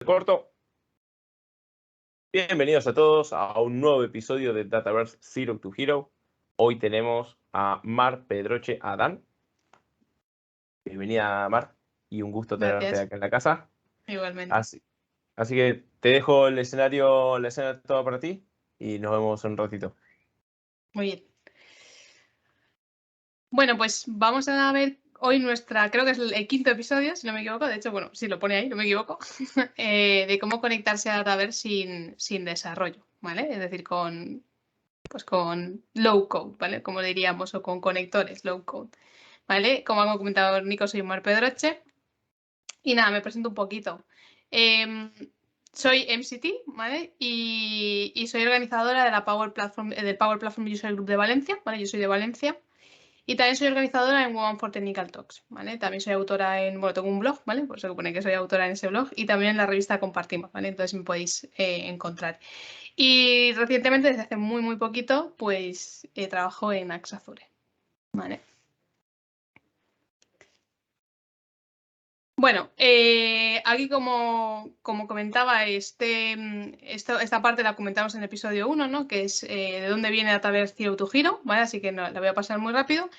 Corto. Bienvenidos a todos a un nuevo episodio de Dataverse Zero to Hero. Hoy tenemos a Mar Pedroche Adán. Bienvenida, Mar, y un gusto tenerte Gracias. acá en la casa. Igualmente. Así que te dejo el escenario, la escena toda para ti y nos vemos en un ratito. Muy bien. Bueno, pues vamos a ver hoy creo que es el quinto episodio, si no me equivoco. De hecho, bueno, sí lo pone ahí, no me equivoco. De cómo conectarse a Dataverse sin desarrollo, ¿vale? Es decir, con low code, ¿vale? Como diríamos, o con conectores low code, ¿vale? Como ha comentado Nico, soy Mar Pedroche. Y nada, me presento un poquito. Soy MCT, ¿vale? Y soy organizadora de del Power Platform User Group de Valencia, ¿vale? Yo soy de Valencia. Y también soy organizadora en Women for Technical Talks, ¿vale? También soy autora bueno, tengo un blog, ¿vale? Pues se supone que soy autora en ese blog y también en la revista Compartimos, ¿vale? Entonces me podéis encontrar. Y recientemente, desde hace muy, muy poquito, pues trabajo en Axazure, ¿vale? Bueno, aquí como comentaba, esta parte la comentamos en el episodio 1, ¿no? Que es de dónde viene Dataverse Zero to Hero, ¿vale? Así que no, la voy a pasar muy rápido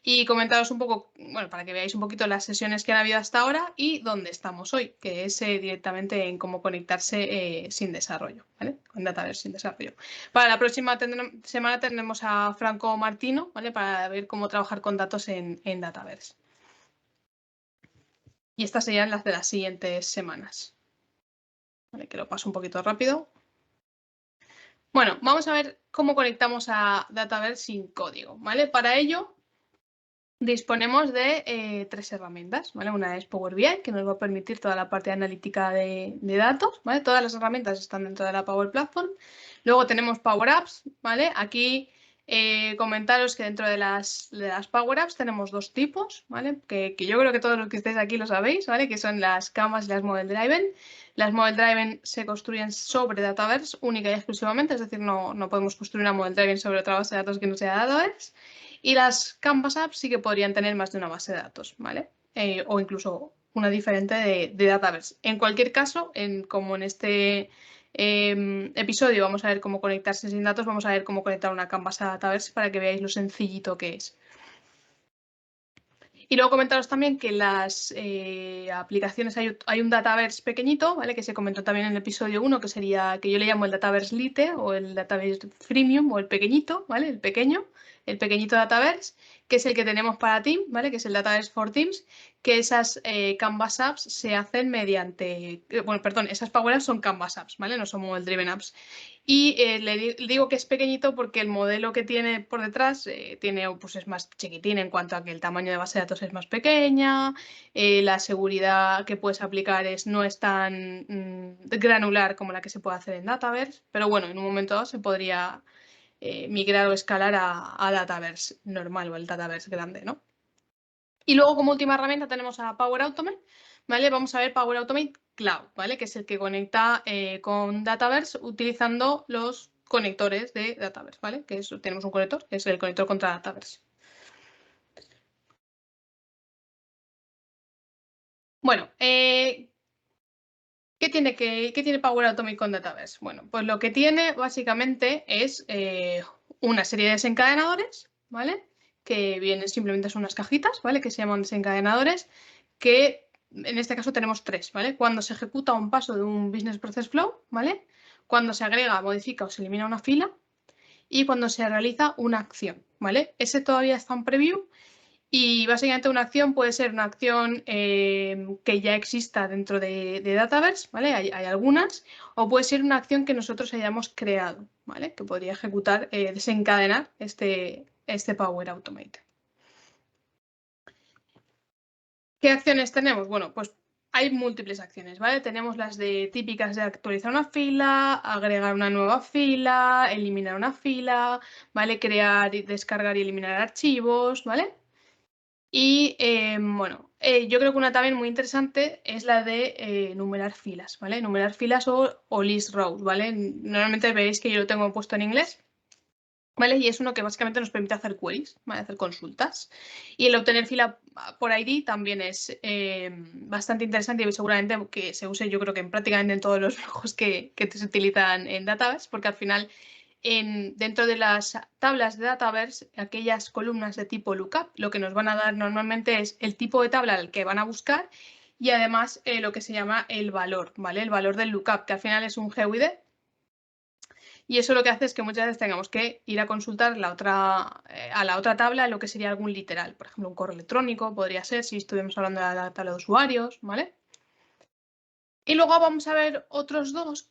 y comentaros un poco, bueno, para que veáis un poquito las sesiones que han habido hasta ahora y dónde estamos hoy, que es directamente en cómo conectarse sin desarrollo, ¿vale? Con Dataverse sin desarrollo. Para la próxima semana tendremos a Franco Martino, ¿vale? Para ver cómo trabajar con datos en Dataverse. Y estas serían las de las siguientes semanas. Vale, que lo paso un poquito rápido. Bueno, vamos a ver cómo conectamos a Dataverse sin código, ¿vale? Para ello disponemos de tres herramientas, ¿vale? Una es Power BI, que nos va a permitir toda la parte analítica de datos, ¿vale? Todas las herramientas están dentro de la Power Platform. Luego tenemos Power Apps, ¿vale? Aquí comentaros que dentro de las Power Apps tenemos dos tipos, ¿vale? Que yo creo que todos los que estéis aquí lo sabéis, ¿vale? Que son las Canvas y las Model Driven. Las Model Driven se construyen sobre Dataverse única y exclusivamente, es decir, no podemos construir una Model Driven sobre otra base de datos que no sea Dataverse. Y las Canvas Apps sí que podrían tener más de una base de datos, ¿vale? O incluso una diferente de Dataverse. En cualquier caso, como en este episodio vamos a ver cómo conectarse sin datos, vamos a ver cómo conectar una Canvas a Dataverse para que veáis lo sencillito que es. Y luego comentaros también que las aplicaciones hay un Dataverse pequeñito, ¿vale? Que se comentó también en el episodio 1, que sería, que yo le llamo el Dataverse Lite o el Dataverse Freemium o el pequeñito, ¿vale? El pequeñito Dataverse, que es el que tenemos para Teams, ¿vale? Que es el Dataverse for Teams, que esas Canvas Apps se hacen mediante, bueno, perdón, esas Power Apps son Canvas Apps, ¿vale? No son Model Driven Apps. Y le digo que es pequeñito porque el modelo que tiene por detrás pues es más chiquitín en cuanto a que el tamaño de base de datos es más pequeña, la seguridad que puedes aplicar no es tan granular como la que se puede hacer en Dataverse, pero bueno, en un momento dado se podría migrar o escalar a Dataverse normal o el Dataverse grande, ¿no? Y luego como última herramienta tenemos a Power Automate, ¿vale? Vamos a ver Power Automate Cloud, ¿vale? Que es el que conecta con Dataverse utilizando los conectores de Dataverse, ¿vale? Tenemos un conector, que es el conector contra Dataverse. Bueno, ¿qué tiene Power Automate con Dataverse? Bueno, pues lo que tiene básicamente es una serie de desencadenadores, ¿vale? Que vienen simplemente son unas cajitas, ¿vale? Que se llaman desencadenadores, que en este caso tenemos tres, ¿vale? Cuando se ejecuta un paso de un Business Process Flow, ¿vale? Cuando se agrega, modifica o se elimina una fila y cuando se realiza una acción, ¿vale? Ese todavía está en preview y básicamente una acción puede ser una acción que ya exista dentro de Dataverse, ¿vale? Hay algunas, o puede ser una acción que nosotros hayamos creado, ¿vale? Que podría ejecutar, desencadenar este Power Automate. ¿Qué acciones tenemos? Bueno, pues hay múltiples acciones, ¿vale? Tenemos las típicas de actualizar una fila, agregar una nueva fila, eliminar una fila, ¿vale? Crear, descargar y eliminar archivos, ¿vale? Y bueno, yo creo que una también muy interesante es la de numerar filas, ¿vale? Numerar filas o list rows, ¿vale? Normalmente veis que yo lo tengo puesto en inglés, ¿vale? Y es uno que básicamente nos permite hacer queries, ¿vale? Hacer consultas. Y el obtener fila por ID también es bastante interesante y seguramente que se use yo creo que prácticamente en todos los flujos que se utilizan en Dataverse, porque al final dentro de las tablas de Dataverse, aquellas columnas de tipo lookup, lo que nos van a dar normalmente es el tipo de tabla al que van a buscar y además lo que se llama el valor, ¿vale? El valor del lookup, que al final es un GUID. Y eso lo que hace es que muchas veces tengamos que ir a consultar a la otra tabla lo que sería algún literal. Por ejemplo, un correo electrónico podría ser si estuviéramos hablando de la tabla de usuarios, ¿vale? Y luego vamos a ver otros dos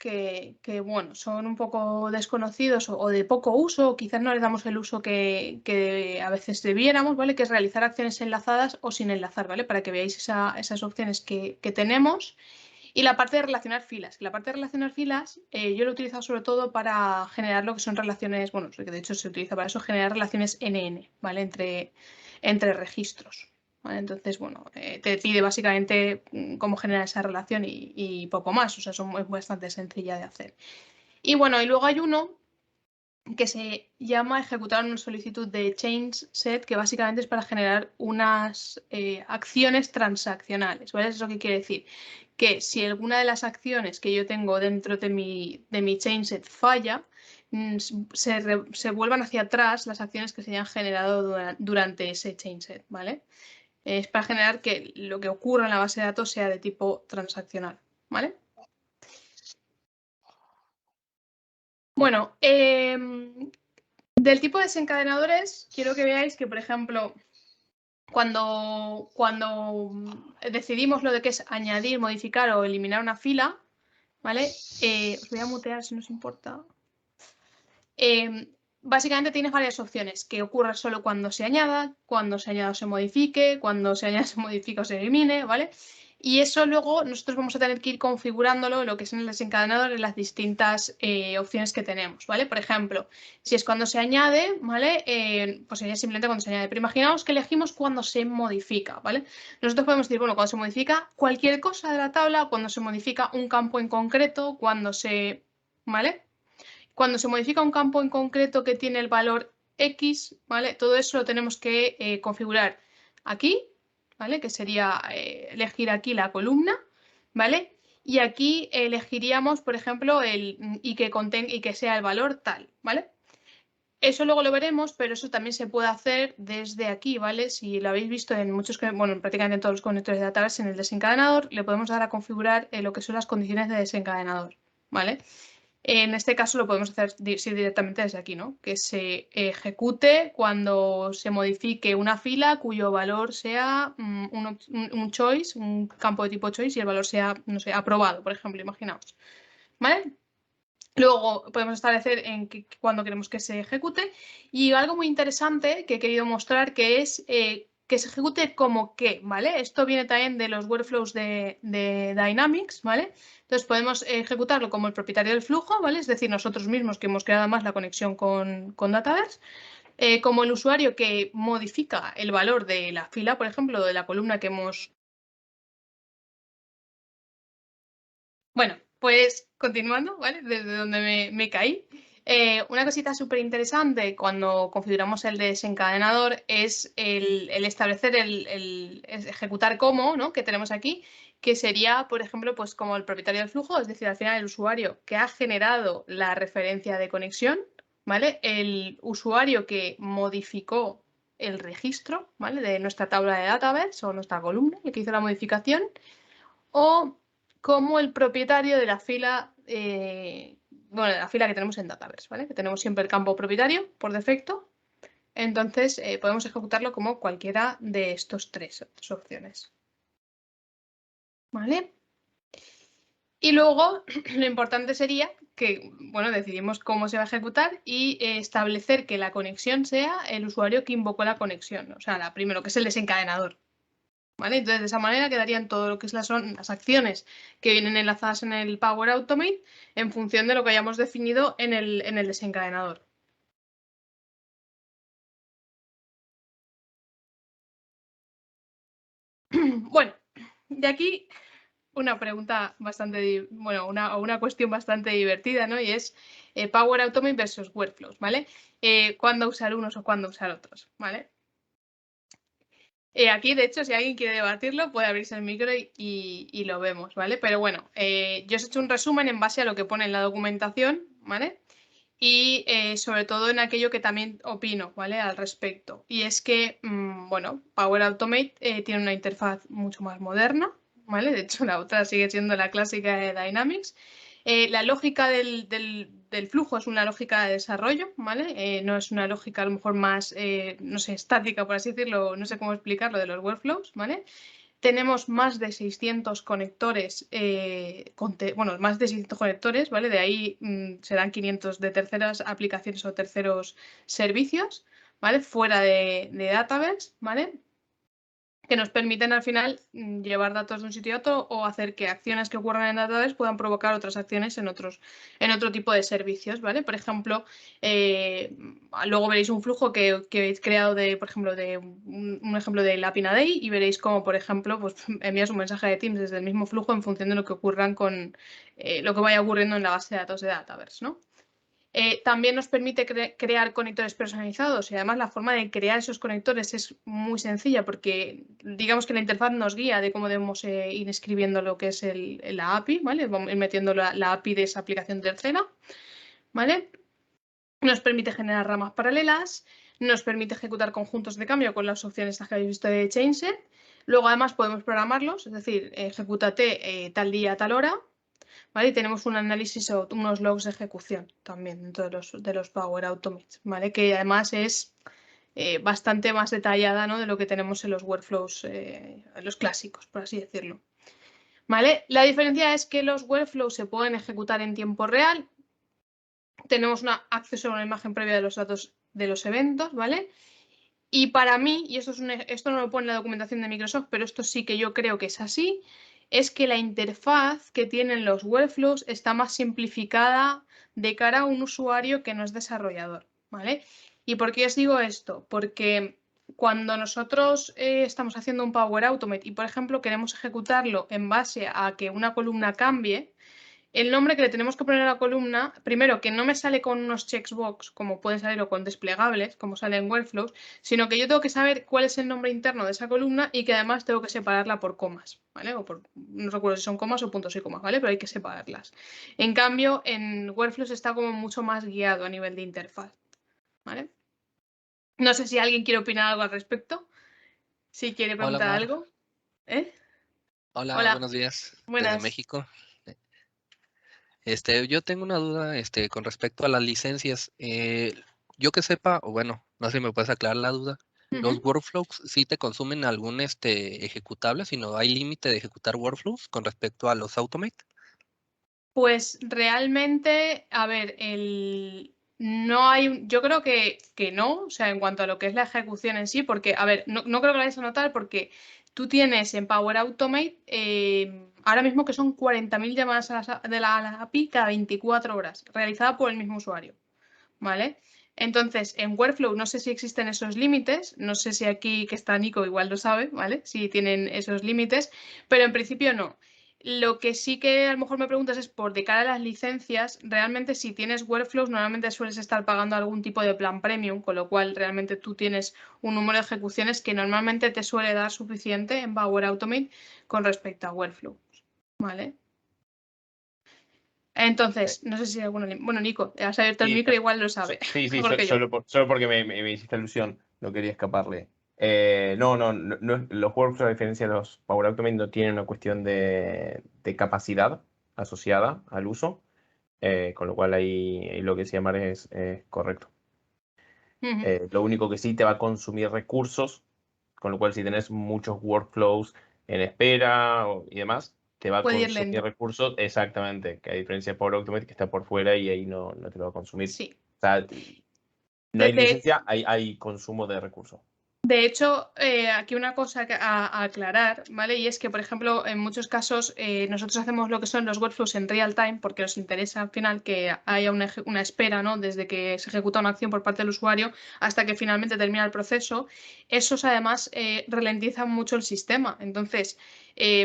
bueno, son un poco desconocidos o de poco uso, o quizás no les damos el uso que a veces debiéramos, ¿vale? Que es realizar acciones enlazadas o sin enlazar, ¿vale? Para que veáis esas opciones que tenemos. Y la parte de relacionar filas. La parte de relacionar filas yo lo he utilizado sobre todo para generar lo que son relaciones, bueno, que de hecho se utiliza para eso, generar relaciones NN, ¿vale? Entre registros. ¿Vale? Entonces, bueno, te pide básicamente cómo generar esa relación y poco más. O sea, es bastante sencilla de hacer. Y bueno, y luego hay uno que se llama ejecutar una solicitud de change set, que básicamente es para generar unas acciones transaccionales, ¿vale? ¿Eso qué quiere decir? Que si alguna de las acciones que yo tengo dentro de mi change set falla, se vuelvan hacia atrás las acciones que se hayan generado durante ese change set, ¿vale? Es para generar que lo que ocurra en la base de datos sea de tipo transaccional, ¿vale? Bueno, del tipo de desencadenadores, quiero que veáis que, por ejemplo, cuando decidimos lo de que es añadir, modificar o eliminar una fila, ¿vale? Os voy a mutear si no os importa. Básicamente tienes varias opciones, que ocurra solo cuando se añada o se modifique, cuando se añada, se modifica o se elimine, ¿vale? Y eso luego nosotros vamos a tener que ir configurándolo, lo que es en el desencadenador, en las distintas opciones que tenemos, ¿vale? Por ejemplo, si es cuando se añade, ¿vale? Pues sería simplemente cuando se añade. Pero imaginaos que elegimos cuando se modifica, ¿vale? Nosotros podemos decir, bueno, cuando se modifica cualquier cosa de la tabla, cuando se modifica un campo en concreto, ¿vale? Cuando se modifica un campo en concreto que tiene el valor X, ¿vale? Todo eso lo tenemos que configurar aquí, ¿vale? Que sería elegir aquí la columna, ¿vale? Y aquí elegiríamos, por ejemplo, y que sea el valor tal, ¿vale? Eso luego lo veremos, pero eso también se puede hacer desde aquí, ¿vale? Si lo habéis visto en bueno, prácticamente en todos los conectores de Dataverse, en el desencadenador, le podemos dar a configurar lo que son las condiciones de desencadenador, ¿vale? En este caso lo podemos hacer directamente desde aquí, ¿no? Que se ejecute cuando se modifique una fila cuyo valor sea un choice, un campo de tipo choice y el valor sea, no sé, aprobado, por ejemplo, imaginaos. ¿Vale? Luego podemos establecer cuándo queremos que se ejecute. Y algo muy interesante que he querido mostrar que es que se ejecute como qué, ¿vale? Esto viene también de los workflows de Dynamics, ¿vale? Entonces podemos ejecutarlo como el propietario del flujo, ¿vale? Es decir, nosotros mismos que hemos creado más la conexión con Dataverse, como el usuario que modifica el valor de la fila, por ejemplo, de la columna que hemos... Bueno, pues continuando, ¿vale? Desde donde me caí. Una cosita súper interesante cuando configuramos el desencadenador es el establecer el ejecutar como, ¿no? Que tenemos aquí, que sería, por ejemplo, pues como el propietario del flujo, es decir, al final el usuario que ha generado la referencia de conexión, ¿vale? El usuario que modificó el registro, ¿vale? De nuestra tabla de Dataverse o nuestra columna, el que hizo la modificación, o como el propietario de la fila, bueno, de la fila que tenemos en Dataverse, ¿vale? Que tenemos siempre el campo propietario por defecto. Entonces, podemos ejecutarlo como cualquiera de estos tres opciones. ¿Vale? Y luego, lo importante sería que, bueno, decidimos cómo se va a ejecutar y establecer que la conexión sea el usuario que invocó la conexión. O sea, primero, que es el desencadenador. ¿Vale? Entonces, de esa manera quedarían todo lo que son las acciones que vienen enlazadas en el Power Automate en función de lo que hayamos definido en el desencadenador. Bueno, de aquí una pregunta bastante, bueno, una cuestión bastante divertida, ¿no? Y es Power Automate versus Workflows, ¿vale? ¿Cuándo usar unos o cuándo usar otros, ¿vale? Aquí, de hecho, si alguien quiere debatirlo, puede abrirse el micro y lo vemos, ¿vale? Pero bueno, yo os he hecho un resumen en base a lo que pone en la documentación, ¿vale? Y sobre todo en aquello que también opino, ¿vale? Al respecto. Y es que, bueno, Power Automate tiene una interfaz mucho más moderna, ¿vale? De hecho, la otra sigue siendo la clásica de Dynamics. La lógica del flujo es una lógica de desarrollo, ¿vale? No es una lógica a lo mejor más, no sé, estática, por así decirlo, no sé cómo explicarlo, de los workflows, ¿vale? Tenemos más de 600 conectores, bueno, más de 600 conectores, ¿vale? De ahí serán 500 de terceras aplicaciones o terceros servicios, ¿vale? Fuera de Dataverse, ¿vale? Que nos permiten al final llevar datos de un sitio a otro o hacer que acciones que ocurran en Dataverse puedan provocar otras acciones en otro tipo de servicios, ¿vale? Por ejemplo, luego veréis un flujo que habéis creado de, por ejemplo, de un ejemplo del API Day y veréis cómo, por ejemplo, pues envías un mensaje de Teams desde el mismo flujo en función de lo que ocurran con lo que vaya ocurriendo en la base de datos de Dataverse, ¿no? También nos permite crear conectores personalizados y además la forma de crear esos conectores es muy sencilla porque digamos que la interfaz nos guía de cómo debemos ir escribiendo lo que es la API, ¿vale? Vamos a ir metiendo la API de esa aplicación tercera, ¿vale? Nos permite generar ramas paralelas, nos permite ejecutar conjuntos de cambio con las opciones que habéis visto de ChainSet. Luego además podemos programarlos, es decir, ejecútate tal día, tal hora, ¿vale? Y tenemos un análisis o unos logs de ejecución también dentro de los Power Automate, ¿vale? Que además es bastante más detallada, ¿no? De lo que tenemos en los workflows, los clásicos, por así decirlo. ¿Vale? La diferencia es que los workflows se pueden ejecutar en tiempo real. Tenemos acceso a una imagen previa de los datos de los eventos, ¿vale? Y para mí, y esto no lo pone en la documentación de Microsoft, pero esto sí que yo creo que es así, es que la interfaz que tienen los workflows está más simplificada de cara a un usuario que no es desarrollador, ¿vale? ¿Y por qué os digo esto? Porque cuando nosotros estamos haciendo un Power Automate y, por ejemplo, queremos ejecutarlo en base a que una columna cambie, el nombre que le tenemos que poner a la columna, primero que no me sale con unos checkbox como puede salir o con desplegables, como sale en Workflows, sino que yo tengo que saber cuál es el nombre interno de esa columna y que además tengo que separarla por comas, ¿vale? O no recuerdo si son comas o puntos y comas, ¿vale? Pero hay que separarlas. En cambio, en Workflows está como mucho más guiado a nivel de interfaz, ¿vale? No sé si alguien quiere opinar algo al respecto, si quiere Hola, preguntar Mar. algo. ¿Eh? Hola, Hola, buenos días desde buenas. México. Yo tengo una duda, con respecto a las licencias. Yo que sepa, o bueno, no sé si me puedes aclarar la duda. ¿Los Ujú. workflows sí te consumen algún ejecutable, si no hay límite de ejecutar workflows con respecto a los automate? Pues realmente, a ver, no hay, yo creo que no, o sea, en cuanto a lo que es la ejecución en sí, porque, a ver, no creo que lo vayas a notar porque tú tienes en Power Automate ahora mismo que son 40.000 llamadas a la API cada 24 horas, realizada por el mismo usuario, ¿vale? Entonces, en Workflow no sé si existen esos límites, no sé si aquí que está Nico igual lo sabe, ¿vale? Si tienen esos límites, pero en principio no. Lo que sí que a lo mejor me preguntas es por de cara a las licencias, realmente si tienes Workflows normalmente sueles estar pagando algún tipo de plan premium, con lo cual realmente tú tienes un número de ejecuciones que normalmente te suele dar suficiente en Power Automate con respecto a Workflow, ¿vale? Entonces, no sé si alguno... Bueno, Nico, has abierto el Sí, micro, igual lo sabe, sí, mejor que yo. solo porque me hiciste alusión, no quería escaparle. Los workflows, a diferencia de los Power Automate, no tienen una cuestión de capacidad asociada al uso, con lo cual ahí lo que se llama es correcto. Ujú. Lo único que sí te va a consumir recursos, con lo cual si tenés muchos workflows en espera y demás, te va a Puede ir consumir lento. recursos exactamente, que a diferencia de Power Automate que está por fuera y ahí no te lo va a consumir. Sí. O sea, no De, hay de- licencia, hay consumo de recursos. De hecho, aquí una cosa a aclarar, ¿vale? Y es que, por ejemplo, en muchos casos nosotros hacemos lo que son los workflows en real time porque nos interesa al final que haya una espera, ¿no? Desde que se ejecuta una acción por parte del usuario hasta que finalmente termina el proceso. Esos además ralentizan mucho el sistema. Entonces,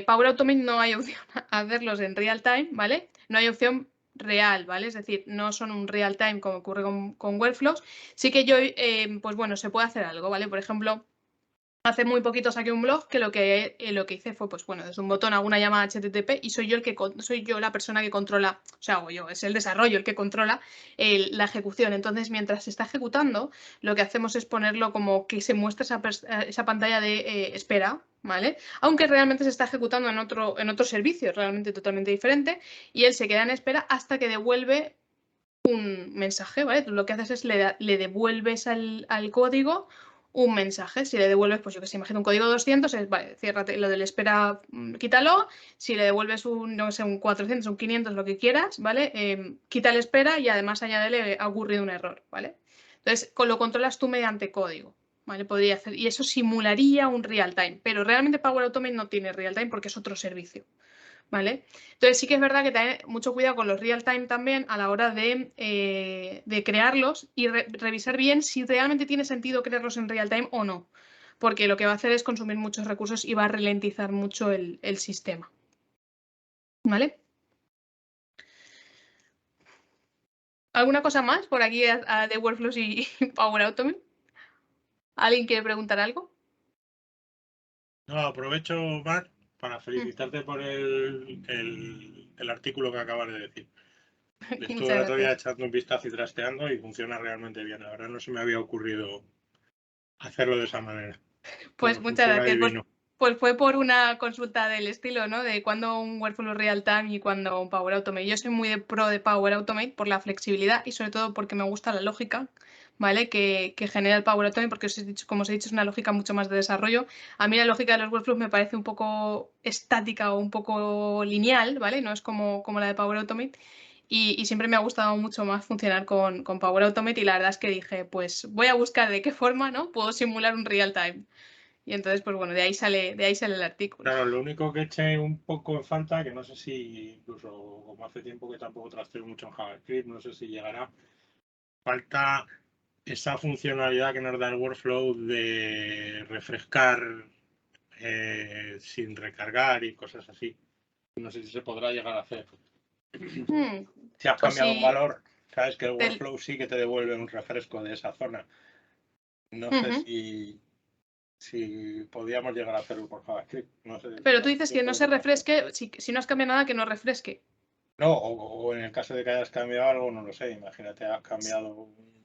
Power Automate no hay opción a hacerlos en real time, ¿vale? No hay opción real, ¿vale? Es decir, no son un real time como ocurre con workflows. Sí que yo, pues bueno, se puede hacer algo, ¿vale? Por ejemplo, hace muy poquito saqué un blog que lo que hice fue, pues bueno, desde un botón hago una llamada HTTP y soy yo la persona que controla, o sea, hago yo, es el desarrollo el que controla la ejecución. Entonces, mientras se está ejecutando, lo que hacemos es ponerlo como que se muestra esa pantalla de espera, ¿vale? Aunque realmente se está ejecutando en otro servicio, realmente totalmente diferente, y él se queda en espera hasta que devuelve un mensaje, ¿vale? Tú lo que haces es le devuelves al código un mensaje. Si le devuelves, pues yo que sé, imagino un código 200, es, vale, ciérrate lo del espera, quítalo. Si le devuelves no sé, un 400, un 500, lo que quieras, ¿vale? Quita el espera y además añádele ha ocurrido un error, ¿vale? Entonces, lo controlas tú mediante código, ¿vale? Podría hacer, y eso simularía un real time, pero realmente Power Automate no tiene real time porque es otro servicio. ¿Vale? Entonces sí que es verdad que tener mucho cuidado con los real time también a la hora de crearlos y revisar bien si realmente tiene sentido crearlos en real time o no, porque lo que va a hacer es consumir muchos recursos y va a ralentizar mucho el sistema. ¿Vale? ¿Alguna cosa más por aquí de Workflows y Power Automate? ¿Alguien quiere preguntar algo? No, aprovecho, Mar, para felicitarte por el artículo que acabas de decir. Le estuve el otro día echando un vistazo y trasteando y funciona realmente bien. La verdad no se me había ocurrido hacerlo de esa manera. Pues Pero muchas gracias. divino. Pues fue por una consulta del estilo, ¿no? De cuándo un Workflow Real Time y cuándo un Power Automate. Yo soy muy pro de Power Automate por la flexibilidad y sobre todo porque me gusta la lógica, ¿vale? Que genera el Power Automate porque, como os he dicho, es una lógica mucho más de desarrollo. A mí la lógica de los workflows me parece un poco estática o un poco lineal, ¿vale? No es como la de Power Automate. Y siempre me ha gustado mucho más funcionar con Power Automate y la verdad es que dije, pues voy a buscar de qué forma, ¿no? Puedo simular un real time. Y entonces, pues bueno, de ahí sale el artículo. Claro, lo único que eché un poco en falta, que no sé si incluso como hace tiempo que tampoco trasteo mucho en JavaScript, no sé si llegará, falta esa funcionalidad que nos da el workflow de refrescar sin recargar y cosas así. No sé si se podrá llegar a hacer. Si has Pues cambiado un sí, valor, sabes que el workflow sí que te devuelve un refresco de esa zona. No sé si podíamos llegar a hacerlo por JavaScript. No sé, pero tú dices que no se refresque, si no has cambiado nada, que no refresque. No, o en el caso de que hayas cambiado algo, no lo sé. Imagínate, has cambiado un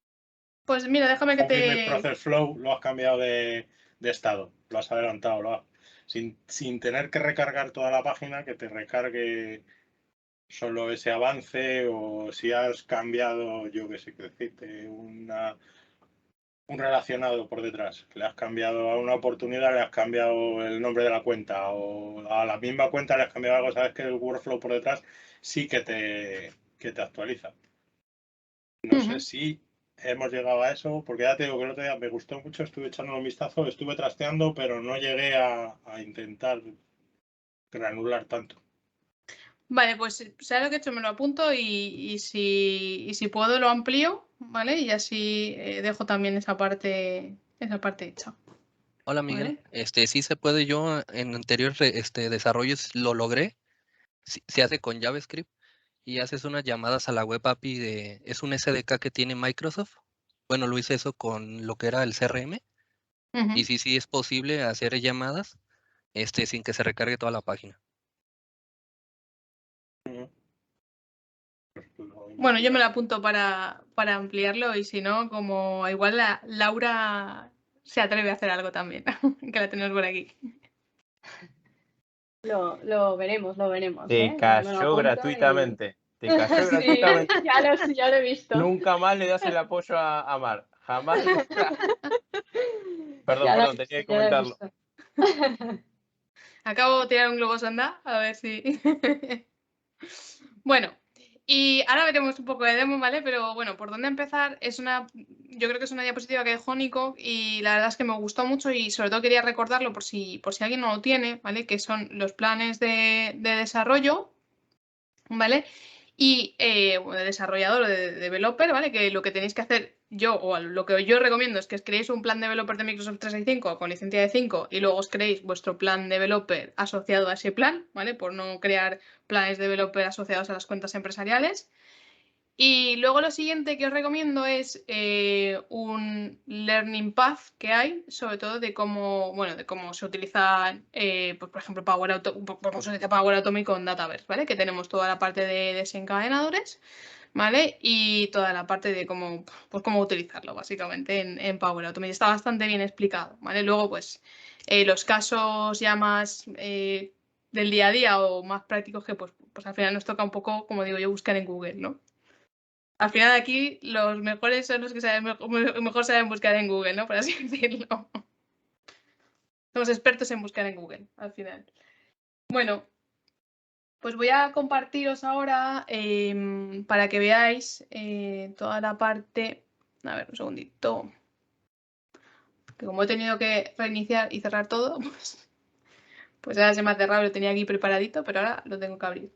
Pues mira, déjame que business te... process flow, lo has cambiado de estado, lo has adelantado, sin tener que recargar toda la página, que te recargue solo ese avance, o si has cambiado, yo qué sé, qué decirte, un relacionado por detrás, que le has cambiado a una oportunidad, le has cambiado el nombre de la cuenta, o a la misma cuenta le has cambiado algo, sabes que el workflow por detrás sí que te actualiza. No sé si hemos llegado a eso, porque ya te digo que el otro día me gustó mucho, estuve echando un vistazo, estuve trasteando, pero no llegué a intentar granular tanto. Vale, pues ¿sabes lo que he hecho? Me lo apunto y si puedo lo amplío, ¿vale? Y así dejo también esa parte hecha. Hola Miguel, ¿Vale? sí se puede. Yo en anteriores desarrollos lo logré. Se hace con JavaScript y haces unas llamadas a la web API es un SDK que tiene Microsoft. Bueno, lo hice eso con lo que era el CRM y sí es posible hacer llamadas sin que se recargue toda la página. Bueno, yo me lo apunto para ampliarlo y si no, como igual Laura se atreve a hacer algo también, que la tenemos por aquí. Lo veremos, Te cayó gratuitamente. Te cayó Sí, gratuitamente. ya lo he visto. Nunca más le das el apoyo a Mar. Jamás. Perdón, tenía que comentarlo. Acabo de tirar un globo sonda, a ver si... Bueno, y ahora veremos un poco de demo, ¿vale? Pero bueno, por dónde empezar yo yo creo que es una diapositiva que dejó Nico y la verdad es que me gustó mucho y sobre todo quería recordarlo por si alguien no lo tiene, ¿vale? Que son los planes de desarrollo, ¿vale? Y bueno, de desarrollador o de developer, ¿vale? Que lo que tenéis que hacer lo que yo recomiendo es que os creéis un plan developer de Microsoft 365 con licencia de 5 y luego os creéis vuestro plan developer asociado a ese plan, ¿vale? Por no crear planes developer asociados a las cuentas empresariales. Y luego lo siguiente que os recomiendo es un learning path que hay, sobre todo de cómo se utiliza, pues, por ejemplo, Power Automate con Dataverse, ¿vale? Que tenemos toda la parte de desencadenadores, ¿vale? Y toda la parte de cómo utilizarlo, básicamente, en Power Automate. Está bastante bien explicado, ¿vale? Luego, pues, los casos ya más del día a día o más prácticos que, pues al final nos toca un poco, como digo yo, buscar en Google, ¿no? Al final aquí los mejores son los que mejor saben buscar en Google, ¿no? Por así decirlo. Somos expertos en buscar en Google, al final. Bueno, pues voy a compartiros ahora para que veáis toda la parte... A ver, un segundito. Que como he tenido que reiniciar y cerrar todo, pues ahora se me ha cerrado, lo tenía aquí preparadito, pero ahora lo tengo que abrir.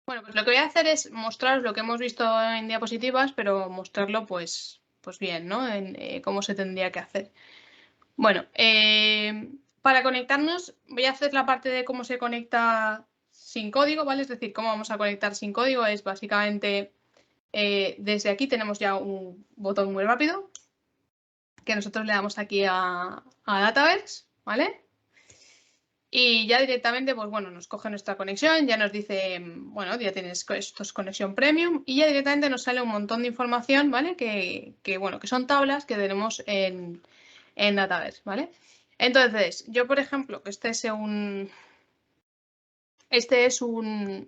Bueno, pues lo que voy a hacer es mostraros lo que hemos visto en diapositivas, pero mostrarlo pues bien, ¿no? En cómo se tendría que hacer. Bueno, para conectarnos voy a hacer la parte de cómo se conecta sin código, ¿vale? Es decir, cómo vamos a conectar sin código es básicamente desde aquí tenemos ya un botón muy rápido que nosotros le damos aquí a Dataverse, ¿vale? Y ya directamente, pues bueno, nos coge nuestra conexión, ya nos dice, bueno, ya tienes esto es conexión premium y ya directamente nos sale un montón de información, ¿vale? Que son tablas que tenemos en Dataverse, ¿vale? Entonces, yo por ejemplo, este es una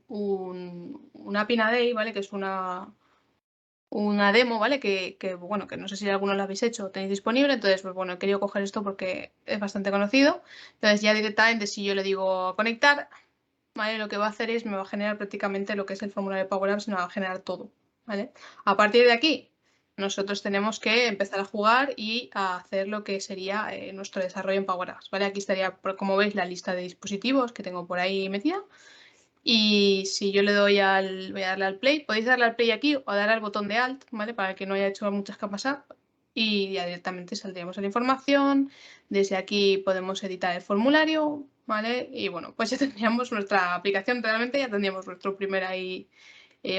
Pina Day, ¿vale? Que es una demo, ¿vale? Que no sé si alguno lo habéis hecho o tenéis disponible, entonces, pues bueno, he querido coger esto porque es bastante conocido. Entonces ya directamente si yo le digo conectar, ¿vale? Lo que va a hacer es me va a generar prácticamente lo que es el formulario de Power Apps, me va a generar todo, ¿vale? A partir de aquí, nosotros tenemos que empezar a jugar y a hacer lo que sería nuestro desarrollo en Power Apps, ¿vale? Aquí estaría, como veis, la lista de dispositivos que tengo por ahí metida. Y si yo le doy voy a darle al play, podéis darle al play aquí o darle al botón de Alt, ¿vale? Para que no haya hecho muchas capas up y ya directamente saldríamos a la información. Desde aquí podemos editar el formulario, ¿vale? Y bueno, pues ya tendríamos nuestra aplicación, realmente ya tendríamos nuestro primer ahí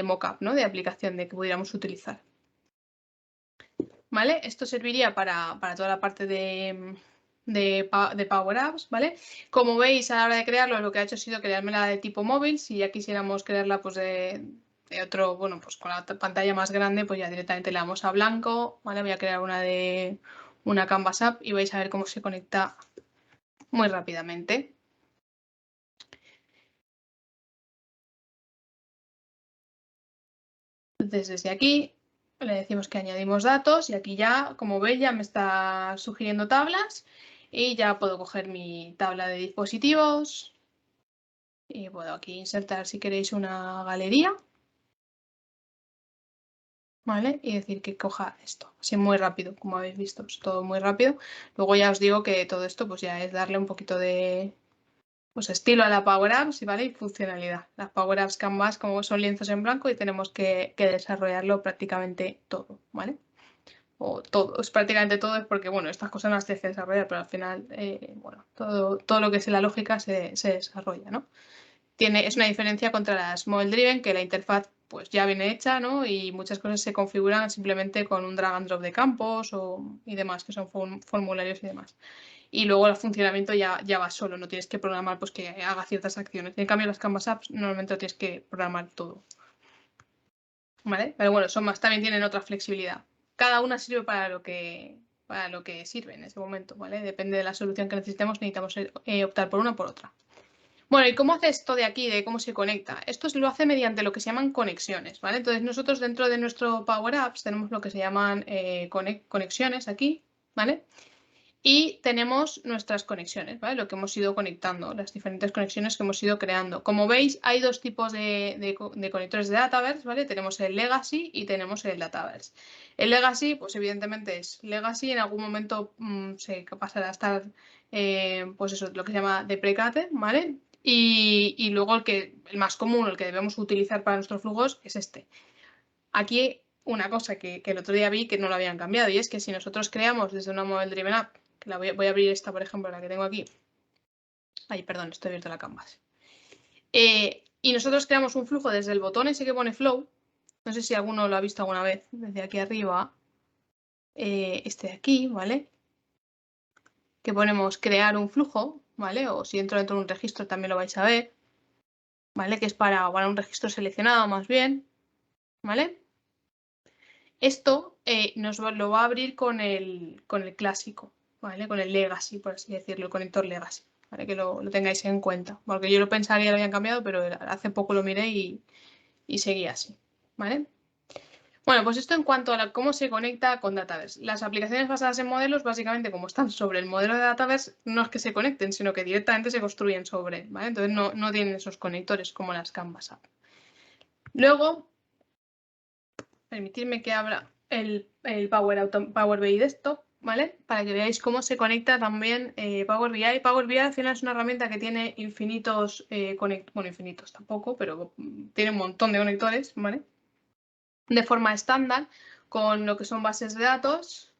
mockup, ¿no? De aplicación de que pudiéramos utilizar. ¿Vale? Esto serviría para toda la parte de Power Apps, ¿vale? Como veis, a la hora de crearlo, lo que ha hecho ha sido creármela de tipo móvil. Si ya quisiéramos crearla pues de otro, bueno, pues con la pantalla más grande, pues ya directamente le damos a blanco, ¿vale? Voy a crear una Canvas App y vais a ver cómo se conecta muy rápidamente. Entonces, desde aquí le decimos que añadimos datos y aquí ya, como veis, ya me está sugiriendo tablas y ya puedo coger mi tabla de dispositivos y puedo aquí insertar, si queréis, una galería, ¿vale? Y decir que coja esto, así muy rápido, como habéis visto, es todo muy rápido. Luego ya os digo que todo esto pues ya es darle un poquito de estilo a la Power Apps, ¿vale? Y funcionalidad. Las Power Apps Canvas como son lienzos en blanco y tenemos que desarrollarlo prácticamente todo, ¿vale? O todo, es prácticamente todo, es porque, bueno, estas cosas no las tienes que desarrollar, pero al final, todo lo que es la lógica se desarrolla, ¿no? Es una diferencia contra las Model Driven, que la interfaz pues ya viene hecha, ¿no? Y muchas cosas se configuran simplemente con un drag and drop de campos y demás, que son formularios y demás. Y luego el funcionamiento ya va solo, no tienes que programar pues que haga ciertas acciones. En cambio, las Canvas Apps normalmente lo tienes que programar todo. ¿Vale? Pero bueno, también tienen otra flexibilidad. Cada una sirve para lo que sirve en ese momento, ¿vale? Depende de la solución que necesitemos optar por una o por otra. Bueno, ¿y cómo hace esto de aquí, de cómo se conecta? Esto lo hace mediante lo que se llaman conexiones, ¿vale? Entonces nosotros dentro de nuestro Power Apps tenemos lo que se llaman conexiones aquí, ¿vale? Y tenemos nuestras conexiones, ¿vale? Lo que hemos ido conectando, las diferentes conexiones que hemos ido creando. Como veis, hay dos tipos de conectores de Dataverse, ¿vale? Tenemos el Legacy y tenemos el Dataverse. El Legacy, pues evidentemente es Legacy, en algún momento se pasará a estar, pues eso, lo que se llama deprecated, ¿vale? Y luego el más común, el que debemos utilizar para nuestros flujos, es este. Aquí una cosa que el otro día vi que no lo habían cambiado, y es que si nosotros creamos desde una Model Driven App, que voy a abrir esta, por ejemplo, la que tengo aquí. Ay, perdón, estoy abierto la Canvas. Y nosotros creamos un flujo desde el botón ese que pone Flow. No sé si alguno lo ha visto alguna vez, desde aquí arriba. Este de aquí, ¿vale? Que ponemos crear un flujo, ¿vale? O si entro dentro de un registro también lo vais a ver, ¿vale? Que es para un registro seleccionado más bien, ¿vale? Esto nos lo va a abrir con el clásico, ¿vale? Con el Legacy, por así decirlo, el conector Legacy, ¿vale? Que lo tengáis en cuenta, porque yo lo pensaría que lo habían cambiado, pero hace poco lo miré y seguía así, ¿vale? Bueno, pues esto en cuanto a cómo se conecta con Dataverse. Las aplicaciones basadas en modelos, básicamente, como están sobre el modelo de Dataverse, no es que se conecten, sino que directamente se construyen sobre él, ¿vale? Entonces no tienen esos conectores como las Canvas App. Luego, permitirme que abra el Power BI Desktop, ¿vale? Para que veáis cómo se conecta también Power BI. Power BI al final es una herramienta que tiene infinitos bueno, infinitos tampoco, pero tiene un montón de conectores, ¿vale? De forma estándar, con lo que son bases de datos.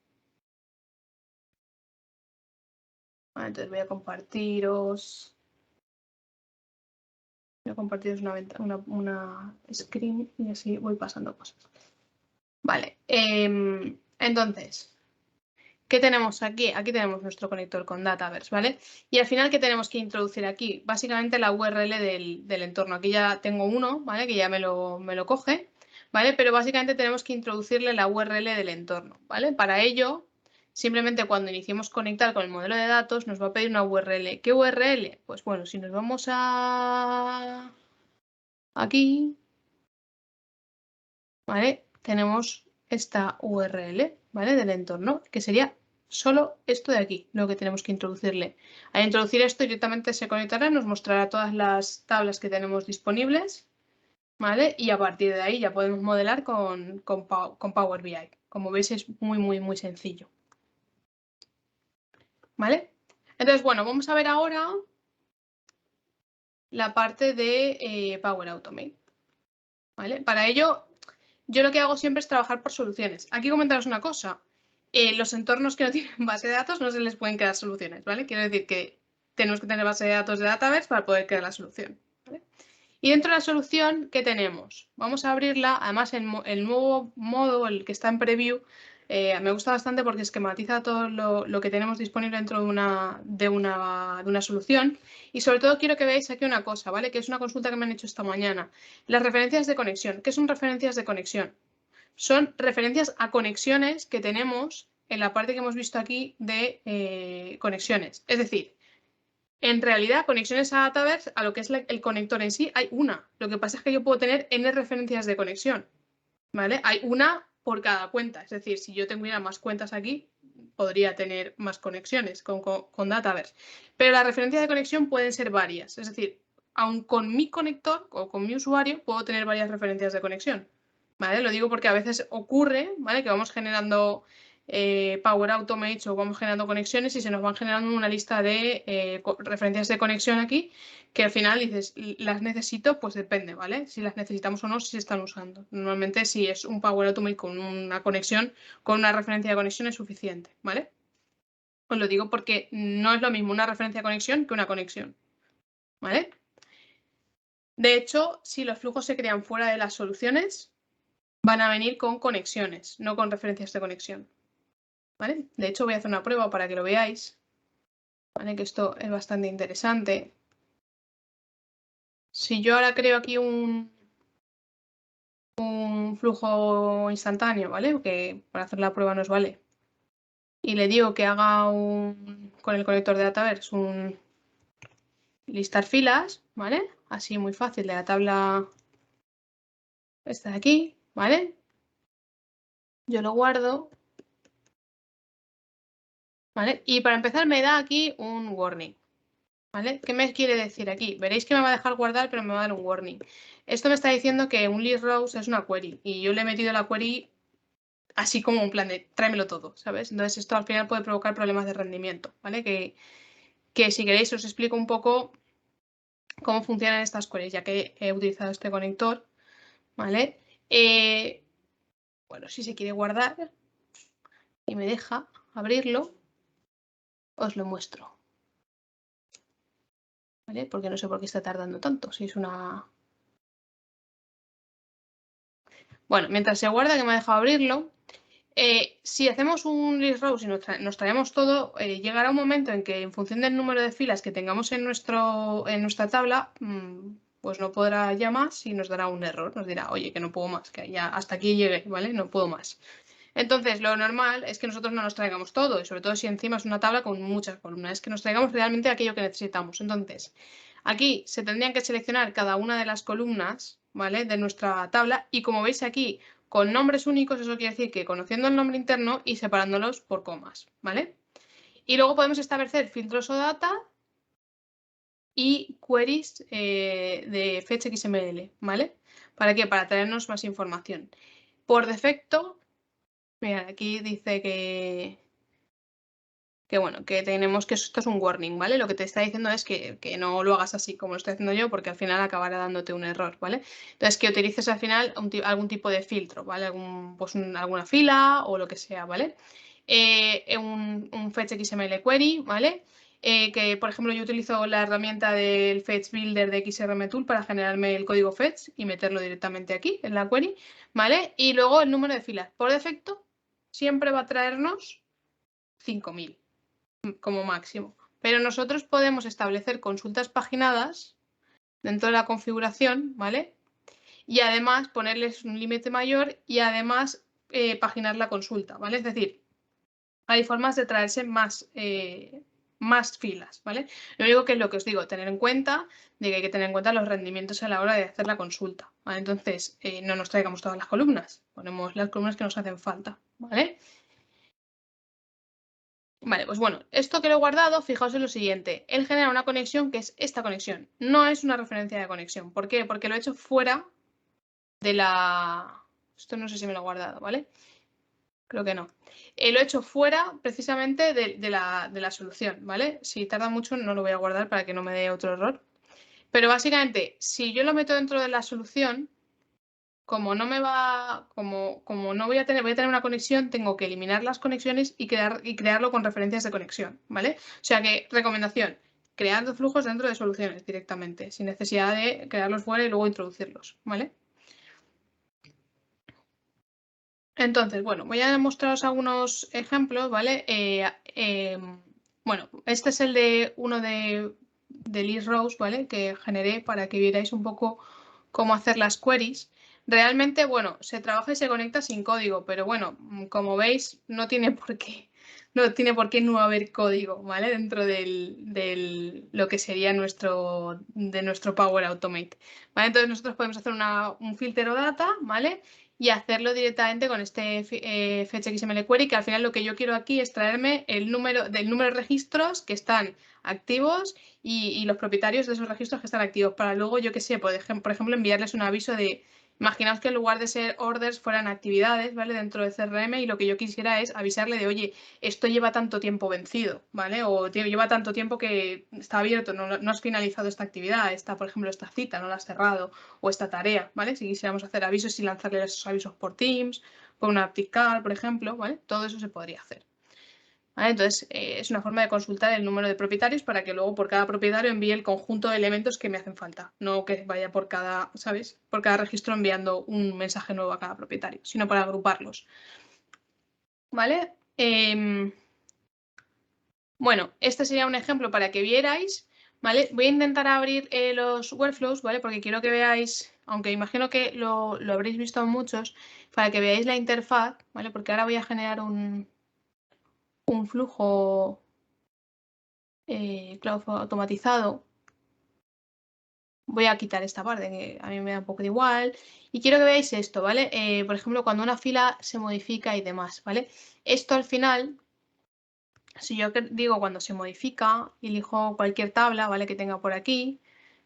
Vale, entonces voy a compartiros. Voy a compartiros una screen y así voy pasando cosas. Vale, entonces, ¿qué tenemos aquí? Aquí tenemos nuestro conector con Dataverse, ¿vale? Y al final, ¿qué tenemos que introducir aquí? Básicamente la URL del entorno. Aquí ya tengo uno, ¿vale? Que ya me lo coge, ¿vale? Pero básicamente tenemos que introducirle la URL del entorno, ¿vale? Para ello, simplemente cuando iniciemos conectar con el modelo de datos, nos va a pedir una URL. ¿Qué URL? Pues bueno, si nos vamos a aquí, ¿vale? Tenemos esta URL, ¿vale? Del entorno, que sería solo esto de aquí, lo que tenemos que introducirle. Al introducir esto, directamente se conectará, nos mostrará todas las tablas que tenemos disponibles, ¿vale? Y a partir de ahí ya podemos modelar con Power BI. Como veis, es muy sencillo, ¿vale? Entonces, bueno, vamos a ver ahora la parte de Power Automate, ¿vale? Para ello, yo lo que hago siempre es trabajar por soluciones. Aquí comentaros una cosa. Los entornos que no tienen base de datos no se les pueden crear soluciones, ¿vale? Quiero decir que tenemos que tener base de datos de Dataverse para poder crear la solución, ¿vale? Y dentro de la solución, ¿qué tenemos? Vamos a abrirla. Además, el nuevo modo, el que está en preview, me gusta bastante porque esquematiza todo lo que tenemos disponible dentro de una solución. Y sobre todo quiero que veáis aquí una cosa, ¿vale? Que es una consulta que me han hecho esta mañana. Las referencias de conexión. ¿Qué son referencias de conexión? Son referencias a conexiones que tenemos en la parte que hemos visto aquí de conexiones. Es decir, en realidad, conexiones a Dataverse, a lo que es el conector en sí, hay una. Lo que pasa es que yo puedo tener n referencias de conexión, ¿vale? Hay una por cada cuenta. Es decir, si yo tuviera más cuentas aquí, podría tener más conexiones con Dataverse. Pero las referencias de conexión pueden ser varias. Es decir, aun con mi conector o con mi usuario, puedo tener varias referencias de conexión, ¿vale? Lo digo porque a veces ocurre, ¿vale? Que vamos generando Power Automate o vamos generando conexiones y se nos van generando una lista de referencias de conexión aquí que al final dices, las necesito, pues depende, ¿vale? Si las necesitamos o no, si se están usando. Normalmente si es un Power Automate con una conexión, con una referencia de conexión es suficiente, ¿vale? Os lo digo porque no es lo mismo una referencia de conexión que una conexión, ¿vale? De hecho, si los flujos se crean fuera de las soluciones, van a venir con conexiones, no con referencias de conexión, ¿vale? De hecho, voy a hacer una prueba para que lo veáis, ¿vale? Que esto es bastante interesante. Si yo ahora creo aquí un flujo instantáneo, ¿vale? Que para hacer la prueba nos vale. Y le digo que haga con el conector de Dataverse un listar filas, ¿vale? Así muy fácil de la tabla esta de aquí, ¿vale? Yo lo guardo. ¿vale? Y para empezar me da aquí un warning, ¿vale? ¿Qué me quiere decir aquí? Veréis que me va a dejar guardar, pero me va a dar un warning. Esto me está diciendo que un list rows es una query y yo le he metido la query así como un plan de tráemelo todo, ¿sabes? Entonces esto al final puede provocar problemas de rendimiento, ¿vale? Que si queréis os explico un poco cómo funcionan estas queries, ya que he utilizado este conector, ¿vale? Bueno, si se quiere guardar y me deja abrirlo, os lo muestro. ¿Vale? Porque no sé por qué está tardando tanto. Si es una... Bueno, mientras se guarda, que me ha dejado abrirlo, si hacemos un list rows y nos traemos todo, llegará un momento en que en función del número de filas que tengamos en nuestra tabla, pues no podrá ya más y nos dará un error. Nos dirá, oye, que no puedo más, que ya hasta aquí llegué, ¿vale? No puedo más. Entonces, lo normal es que nosotros no nos traigamos todo, y sobre todo si encima es una tabla con muchas columnas, es que nos traigamos realmente aquello que necesitamos. Entonces, aquí se tendrían que seleccionar cada una de las columnas, ¿vale? De nuestra tabla, y como veis aquí, con nombres únicos, eso quiere decir que conociendo el nombre interno y separándolos por comas, ¿vale? Y luego podemos establecer filtros o data y queries de fetch XML, ¿vale? ¿Para qué? Para traernos más información. Por defecto, mira, aquí dice que bueno, que tenemos que esto es un warning, ¿vale? Lo que te está diciendo es que no lo hagas así como lo estoy haciendo yo, porque al final acabará dándote un error, ¿vale? Entonces, que utilices al final algún tipo de filtro, ¿vale? Alguna fila o lo que sea, ¿vale? Un fetch XML query, ¿vale? Que, por ejemplo, yo utilizo la herramienta del Fetch Builder de XRM Tool para generarme el código fetch y meterlo directamente aquí en la query, ¿vale? Y luego el número de filas. Por defecto, siempre va a traernos 5000 como máximo. Pero nosotros podemos establecer consultas paginadas dentro de la configuración, ¿vale? Y además ponerles un límite mayor y además paginar la consulta, ¿vale? Es decir, hay formas de traerse más filas, ¿vale? Lo único que es lo que os digo, tener en cuenta de que hay que tener en cuenta los rendimientos a la hora de hacer la consulta, ¿vale? Entonces, no nos traigamos todas las columnas, ponemos las columnas que nos hacen falta, ¿vale? Vale, pues bueno, esto que lo he guardado, fijaos en lo siguiente. Él genera una conexión que es esta conexión. No es una referencia de conexión. ¿Por qué? Porque lo he hecho fuera de la... Esto no sé si me lo he guardado, ¿vale? Creo que no. Lo he hecho fuera precisamente de la solución, ¿vale? Si tarda mucho no lo voy a guardar para que no me dé otro error. Pero básicamente, si yo lo meto dentro de la solución, como no me va, como no voy a tener una conexión, tengo que eliminar las conexiones y crearlo con referencias de conexión, ¿vale? O sea que, recomendación, crear flujos dentro de soluciones directamente, sin necesidad de crearlos fuera y luego introducirlos, ¿vale? Entonces, bueno, voy a mostraros algunos ejemplos, ¿vale? Bueno, este es el de uno de list rows, ¿vale? Que generé para que vierais un poco cómo hacer las queries. Realmente, bueno, se trabaja y se conecta sin código, pero bueno, como veis, no tiene por qué no haber código, ¿vale? Dentro de lo que sería nuestro Power Automate, ¿vale? Entonces nosotros podemos hacer un filtro data, ¿vale? Y hacerlo directamente con este fetch XML query, que al final lo que yo quiero aquí es traerme el número de registros que están activos y los propietarios de esos registros que están activos, para luego, yo qué sé, por ejemplo, enviarles un aviso de, imaginaos que en lugar de ser orders fueran actividades, ¿vale? Dentro de CRM, y lo que yo quisiera es avisarle de, oye, esto lleva tanto tiempo vencido, ¿vale? O lleva tanto tiempo que está abierto, no has finalizado esta actividad, por ejemplo, esta cita, no la has cerrado, o esta tarea, ¿vale? Si quisiéramos hacer avisos y lanzarle esos avisos por Teams, por una AppTickCard, por ejemplo, ¿vale? Todo eso se podría hacer. ¿Vale? Entonces, es una forma de consultar el número de propietarios para que luego por cada propietario envíe el conjunto de elementos que me hacen falta. No que vaya por cada, ¿sabes? Por cada registro enviando un mensaje nuevo a cada propietario, sino para agruparlos. ¿Vale? Bueno, este sería un ejemplo para que vierais, ¿vale? Voy a intentar abrir los workflows, ¿vale? Porque quiero que veáis, aunque imagino que lo habréis visto muchos, para que veáis la interfaz, ¿vale? Porque ahora voy a generar un flujo cloud automatizado. Voy a quitar esta parte que a mí me da un poco de igual. Y quiero que veáis esto, ¿vale? Por ejemplo, cuando una fila se modifica y demás, ¿vale? Esto al final si yo digo cuando se modifica, elijo cualquier tabla, ¿vale? Que tenga por aquí,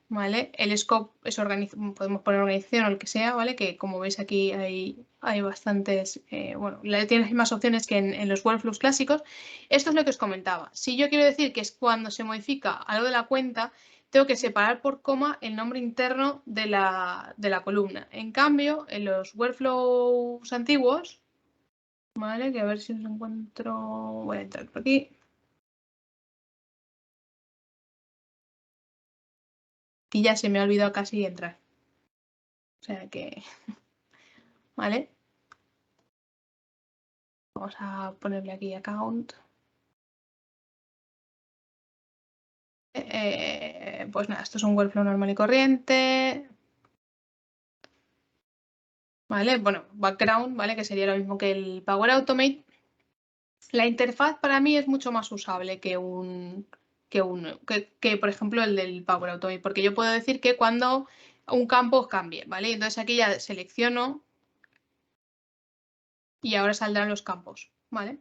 ¿vale? El scope es podemos poner organización o el que sea, ¿vale? Que como veis aquí hay bastantes, bueno, tienes más opciones que en los workflows clásicos. Esto es lo que os comentaba. Si yo quiero decir que es cuando se modifica algo de la cuenta, tengo que separar por coma el nombre interno de la columna. En cambio, en los workflows antiguos, ¿vale? Que a ver si os encuentro, voy a entrar por aquí. Y ya se me ha olvidado casi entrar. O sea que, ¿vale? Vamos a ponerle aquí account. Pues nada, esto es un workflow normal y corriente. ¿Vale? Bueno, background, ¿vale? Que sería lo mismo que el Power Automate. La interfaz para mí es mucho más usable que por ejemplo, el del Power Automate, porque yo puedo decir que cuando un campo cambie, ¿vale? Entonces aquí ya selecciono y ahora saldrán los campos, ¿vale?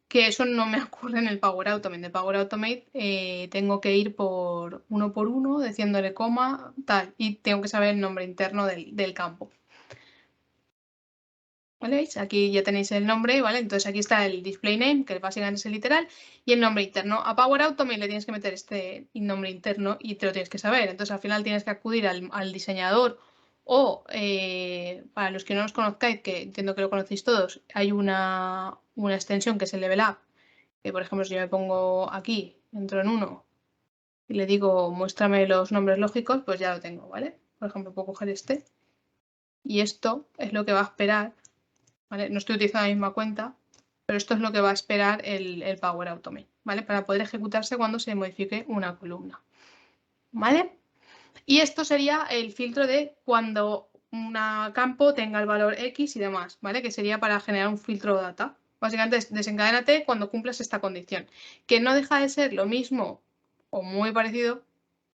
Que eso no me ocurre en el Power Automate. En el Power Automate tengo que ir por uno, diciéndole coma, tal, y tengo que saber el nombre interno del campo. ¿Vale? Aquí ya tenéis el nombre, ¿vale? Entonces aquí está el display name, que básicamente es el literal, y el nombre interno. A Power Automate le tienes que meter este nombre interno y te lo tienes que saber. Entonces al final tienes que acudir al diseñador o, para los que no los conozcáis, que entiendo que lo conocéis todos, hay una extensión que es el Level Up, que por ejemplo si yo me pongo aquí, entro en uno y le digo muéstrame los nombres lógicos, pues ya lo tengo, ¿vale? Por ejemplo, puedo coger este y esto es lo que va a esperar. ¿Vale? No estoy utilizando la misma cuenta, pero esto es lo que va a esperar el Power Automate, ¿vale? Para poder ejecutarse cuando se modifique una columna, ¿vale? Y esto sería el filtro de cuando un campo tenga el valor X y demás, ¿vale? Que sería para generar un filtro data. Básicamente es desencadénate cuando cumplas esta condición, que no deja de ser lo mismo o muy parecido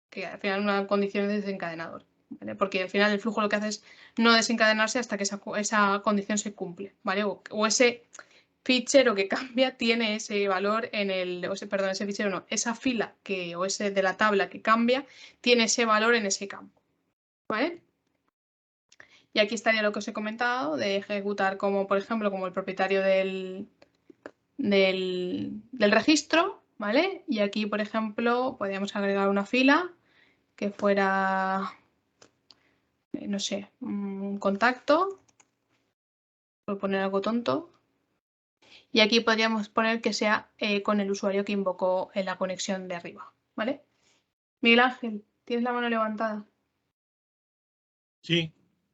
que al final una condición de desencadenador. ¿Vale? Porque al final el flujo lo que hace es no desencadenarse hasta que esa condición se cumple, ¿vale? O ese fichero que cambia tiene ese valor en perdón, ese fichero no, esa fila o ese de la tabla que cambia tiene ese valor en ese campo, ¿vale? Y aquí estaría lo que os he comentado de ejecutar como, por ejemplo, como el propietario del registro, ¿vale? Y aquí, por ejemplo, podríamos agregar una fila que fuera, no sé, un contacto, por poner algo tonto. Y aquí podríamos poner que sea con el usuario que invocó en la conexión de arriba, ¿vale? Miguel Ángel, tienes la mano levantada. Sí,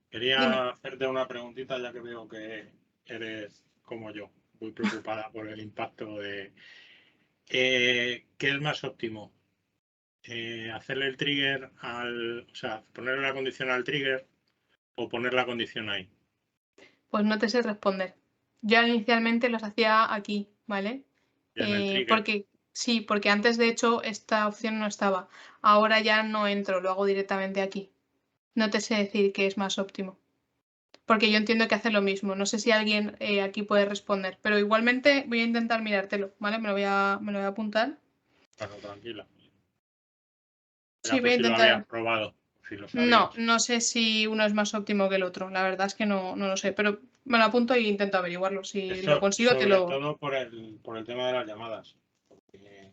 quería Dime. hacerte una preguntita ya que veo que eres como yo, muy preocupada por el impacto de... ¿qué es más óptimo? ¿Hacerle el trigger o sea, ponerle la condición al trigger o poner la condición ahí? Pues no te sé responder. Yo inicialmente los hacía aquí, ¿vale? Y en el trigger. Porque antes de hecho esta opción no estaba. Ahora ya no entro, lo hago directamente aquí. No te sé decir qué es más óptimo. Porque yo entiendo que hace lo mismo. No sé si alguien aquí puede responder. Pero igualmente voy a intentar mirártelo, ¿vale? Me lo voy a apuntar. Bueno, tranquila. Sí, Era voy por a si lo habías intentar. probado, si lo No, sabías. no sé si uno es más óptimo que el otro. La verdad es que no lo sé. Pero me lo apunto e intento averiguarlo. Si lo Eso consigo, te sobre lo. todo por el tema de las llamadas. Porque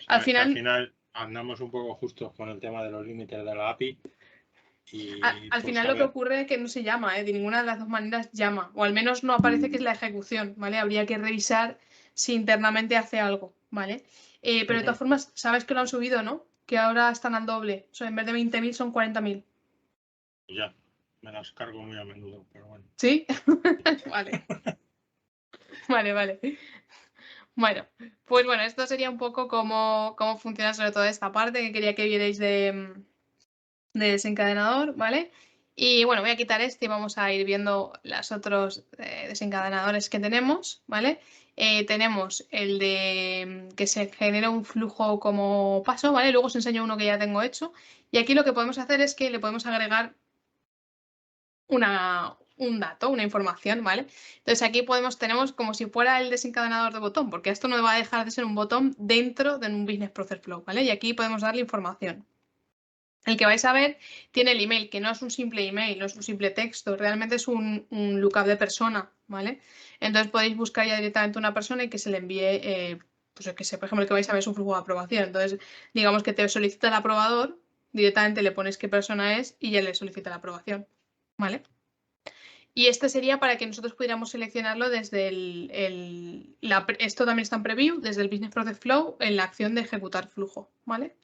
Al sabes que al final, final andamos un poco justos con el tema de los límites de la API. Y al pues final a lo que ver, ocurre es que no se llama, de ninguna de las dos maneras llama, o al menos no aparece que es la ejecución, ¿vale? Habría que revisar si internamente hace algo, ¿vale? Pero de todas formas, sabes que lo han subido, ¿no? Que ahora están al doble, o sea, en vez de 20.000 son 40.000. ya, me las cargo muy a menudo, pero bueno. ¿Sí? Vale. Vale. Bueno, pues bueno, esto sería un poco cómo funciona sobre todo esta parte que quería que vierais de desencadenador, ¿vale? Y bueno, voy a quitar este y vamos a ir viendo los otros desencadenadores que tenemos, ¿vale? Tenemos el de que se genera un flujo como paso, ¿vale? Luego os enseño uno que ya tengo hecho. Y aquí lo que podemos hacer es que le podemos agregar un dato, una información, ¿vale? Entonces aquí tenemos como si fuera el desencadenador de botón, porque esto no va a dejar de ser un botón dentro de un Business Process Flow, ¿vale? Y aquí podemos darle información. El que vais a ver tiene el email, que no es un simple email, no es un simple texto, realmente es un lookup de persona, ¿vale? Entonces podéis buscar ya directamente una persona y que se le envíe, pues que sé, por ejemplo, el que vais a ver es un flujo de aprobación. Entonces, digamos que te solicita el aprobador, directamente le pones qué persona es y ya le solicita la aprobación, ¿vale? Y este sería para que nosotros pudiéramos seleccionarlo desde esto también está en preview, desde el Business Process Flow en la acción de ejecutar flujo, ¿vale?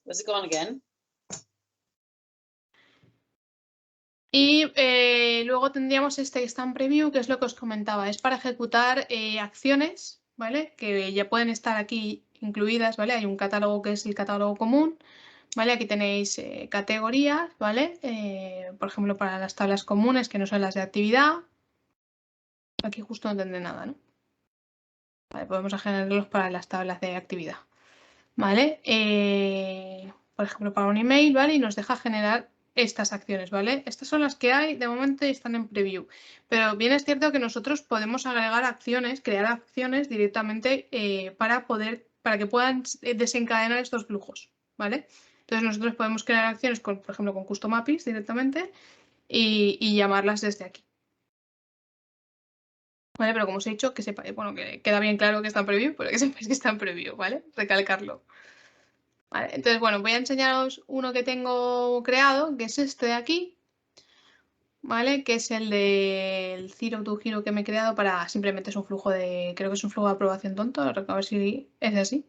What's it going again? Y luego tendríamos este que está en preview, que es lo que os comentaba. Es para ejecutar acciones, ¿vale? Que ya pueden estar aquí incluidas, ¿vale? Hay un catálogo que es el catálogo común, ¿vale? Aquí tenéis categorías, ¿vale? Por ejemplo, para las tablas comunes, que no son las de actividad. Aquí justo no tendré nada, ¿no? Vale, podemos generarlos para las tablas de actividad, ¿vale? Por ejemplo, para un email, ¿vale? Y nos deja generar estas acciones, ¿vale? Estas son las que hay de momento y están en preview. Pero bien es cierto que nosotros podemos agregar acciones, crear acciones directamente para que puedan desencadenar estos flujos, ¿vale? Entonces nosotros podemos crear acciones, por ejemplo, con Custom APIs directamente y llamarlas desde aquí. ¿Vale? Pero como os he dicho, que sepáis, bueno, que queda bien claro que está en preview, pero que sepáis que está en preview, ¿vale? Recalcarlo. Vale, entonces, bueno, voy a enseñaros uno que tengo creado, que es este de aquí, ¿vale? Que es el del Zero to Hero que me he creado para simplemente es un flujo creo que es un flujo de aprobación tonto, a ver si es así.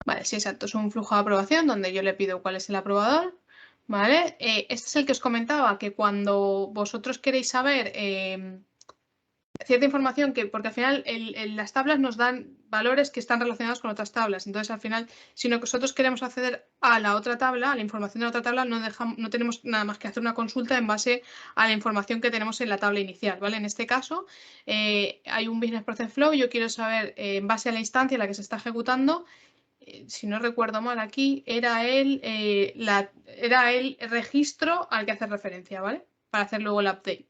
Vale, sí, exacto, es un flujo de aprobación donde yo le pido cuál es el aprobador, ¿vale? Este es el que os comentaba, que cuando vosotros queréis saber cierta información porque al final las tablas nos dan valores que están relacionados con otras tablas. Entonces, al final, si nosotros queremos acceder a la otra tabla, a la información de la otra tabla, no tenemos nada más que hacer una consulta en base a la información que tenemos en la tabla inicial, ¿vale? En este caso, hay un Business Process Flow, yo quiero saber, en base a la instancia en la que se está ejecutando, si no recuerdo mal aquí, era el registro al que hace referencia, ¿vale? Para hacer luego el update.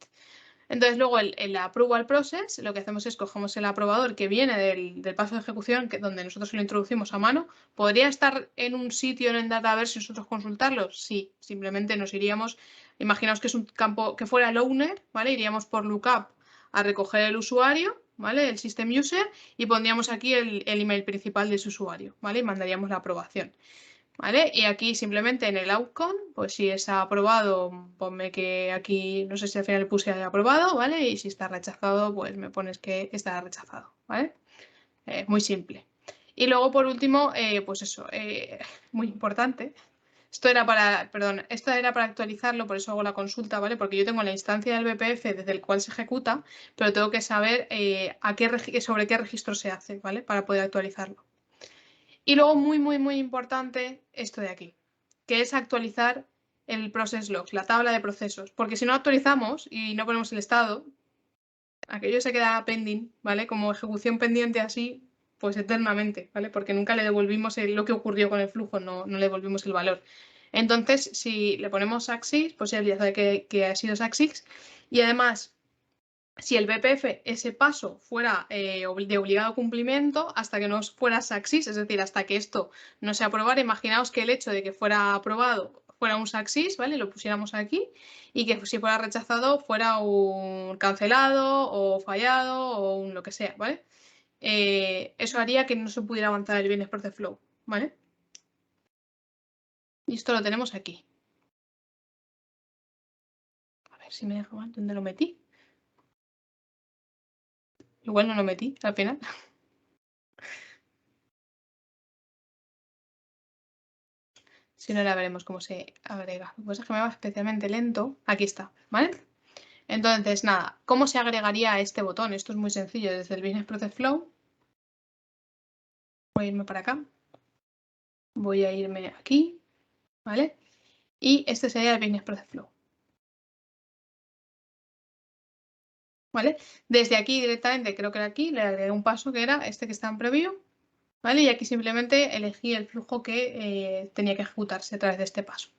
Entonces, luego el approval process, lo que hacemos es cogemos el aprobador que viene del paso de ejecución, donde nosotros lo introducimos a mano. ¿Podría estar en un sitio en el Dataverse y nosotros consultarlo? Sí, simplemente nos iríamos, imaginaos que es un campo que fuera el owner, ¿vale? Iríamos por lookup a recoger el usuario, ¿vale? El system user, y pondríamos aquí el email principal de ese usuario, ¿vale? Y mandaríamos la aprobación. ¿Vale? Y aquí simplemente en el outcome, pues si está aprobado, ponme que aquí, no sé si al final puse aprobado, ¿vale? Y si está rechazado, pues me pones que está rechazado, ¿vale? Muy simple. Y luego, por último, pues eso, muy importante. Esto era para actualizarlo, por eso hago la consulta, ¿vale? Porque yo tengo la instancia del BPF desde el cual se ejecuta, pero tengo que saber sobre qué registro se hace, ¿vale? Para poder actualizarlo. Y luego, muy, muy, muy importante, esto de aquí, que es actualizar el process logs, la tabla de procesos. Porque si no actualizamos y no ponemos el estado, aquello se queda pending, ¿vale? Como ejecución pendiente así, pues eternamente, ¿vale? Porque nunca le devolvimos lo que ocurrió con el flujo, no le devolvimos el valor. Entonces, si le ponemos success, pues él ya sabe que ha sido success. Y además, si el BPF, ese paso fuera de obligado cumplimiento hasta que no fuera success, es decir, hasta que esto no se aprobara, imaginaos que el hecho de que fuera aprobado fuera un success, ¿vale? Lo pusiéramos aquí y que si fuera rechazado fuera un cancelado o fallado o un lo que sea, ¿vale? Eso haría que no se pudiera avanzar el Business Process Flow, ¿vale? Y esto lo tenemos aquí. A ver si me deja mal, ¿dónde lo metí? Igual no lo metí al final. Si no, la veremos cómo se agrega. Lo que pasa es que me va especialmente lento. Aquí está, ¿vale? Entonces, nada, ¿cómo se agregaría a este botón? Esto es muy sencillo. Desde el Business Process Flow, voy a irme para acá. Voy a irme aquí, ¿vale? Y este sería el Business Process Flow. ¿Vale? Desde aquí directamente, creo que era aquí, le agregué un paso que era este que está en preview. ¿vale? Y aquí simplemente elegí el flujo que tenía que ejecutarse a través de este paso.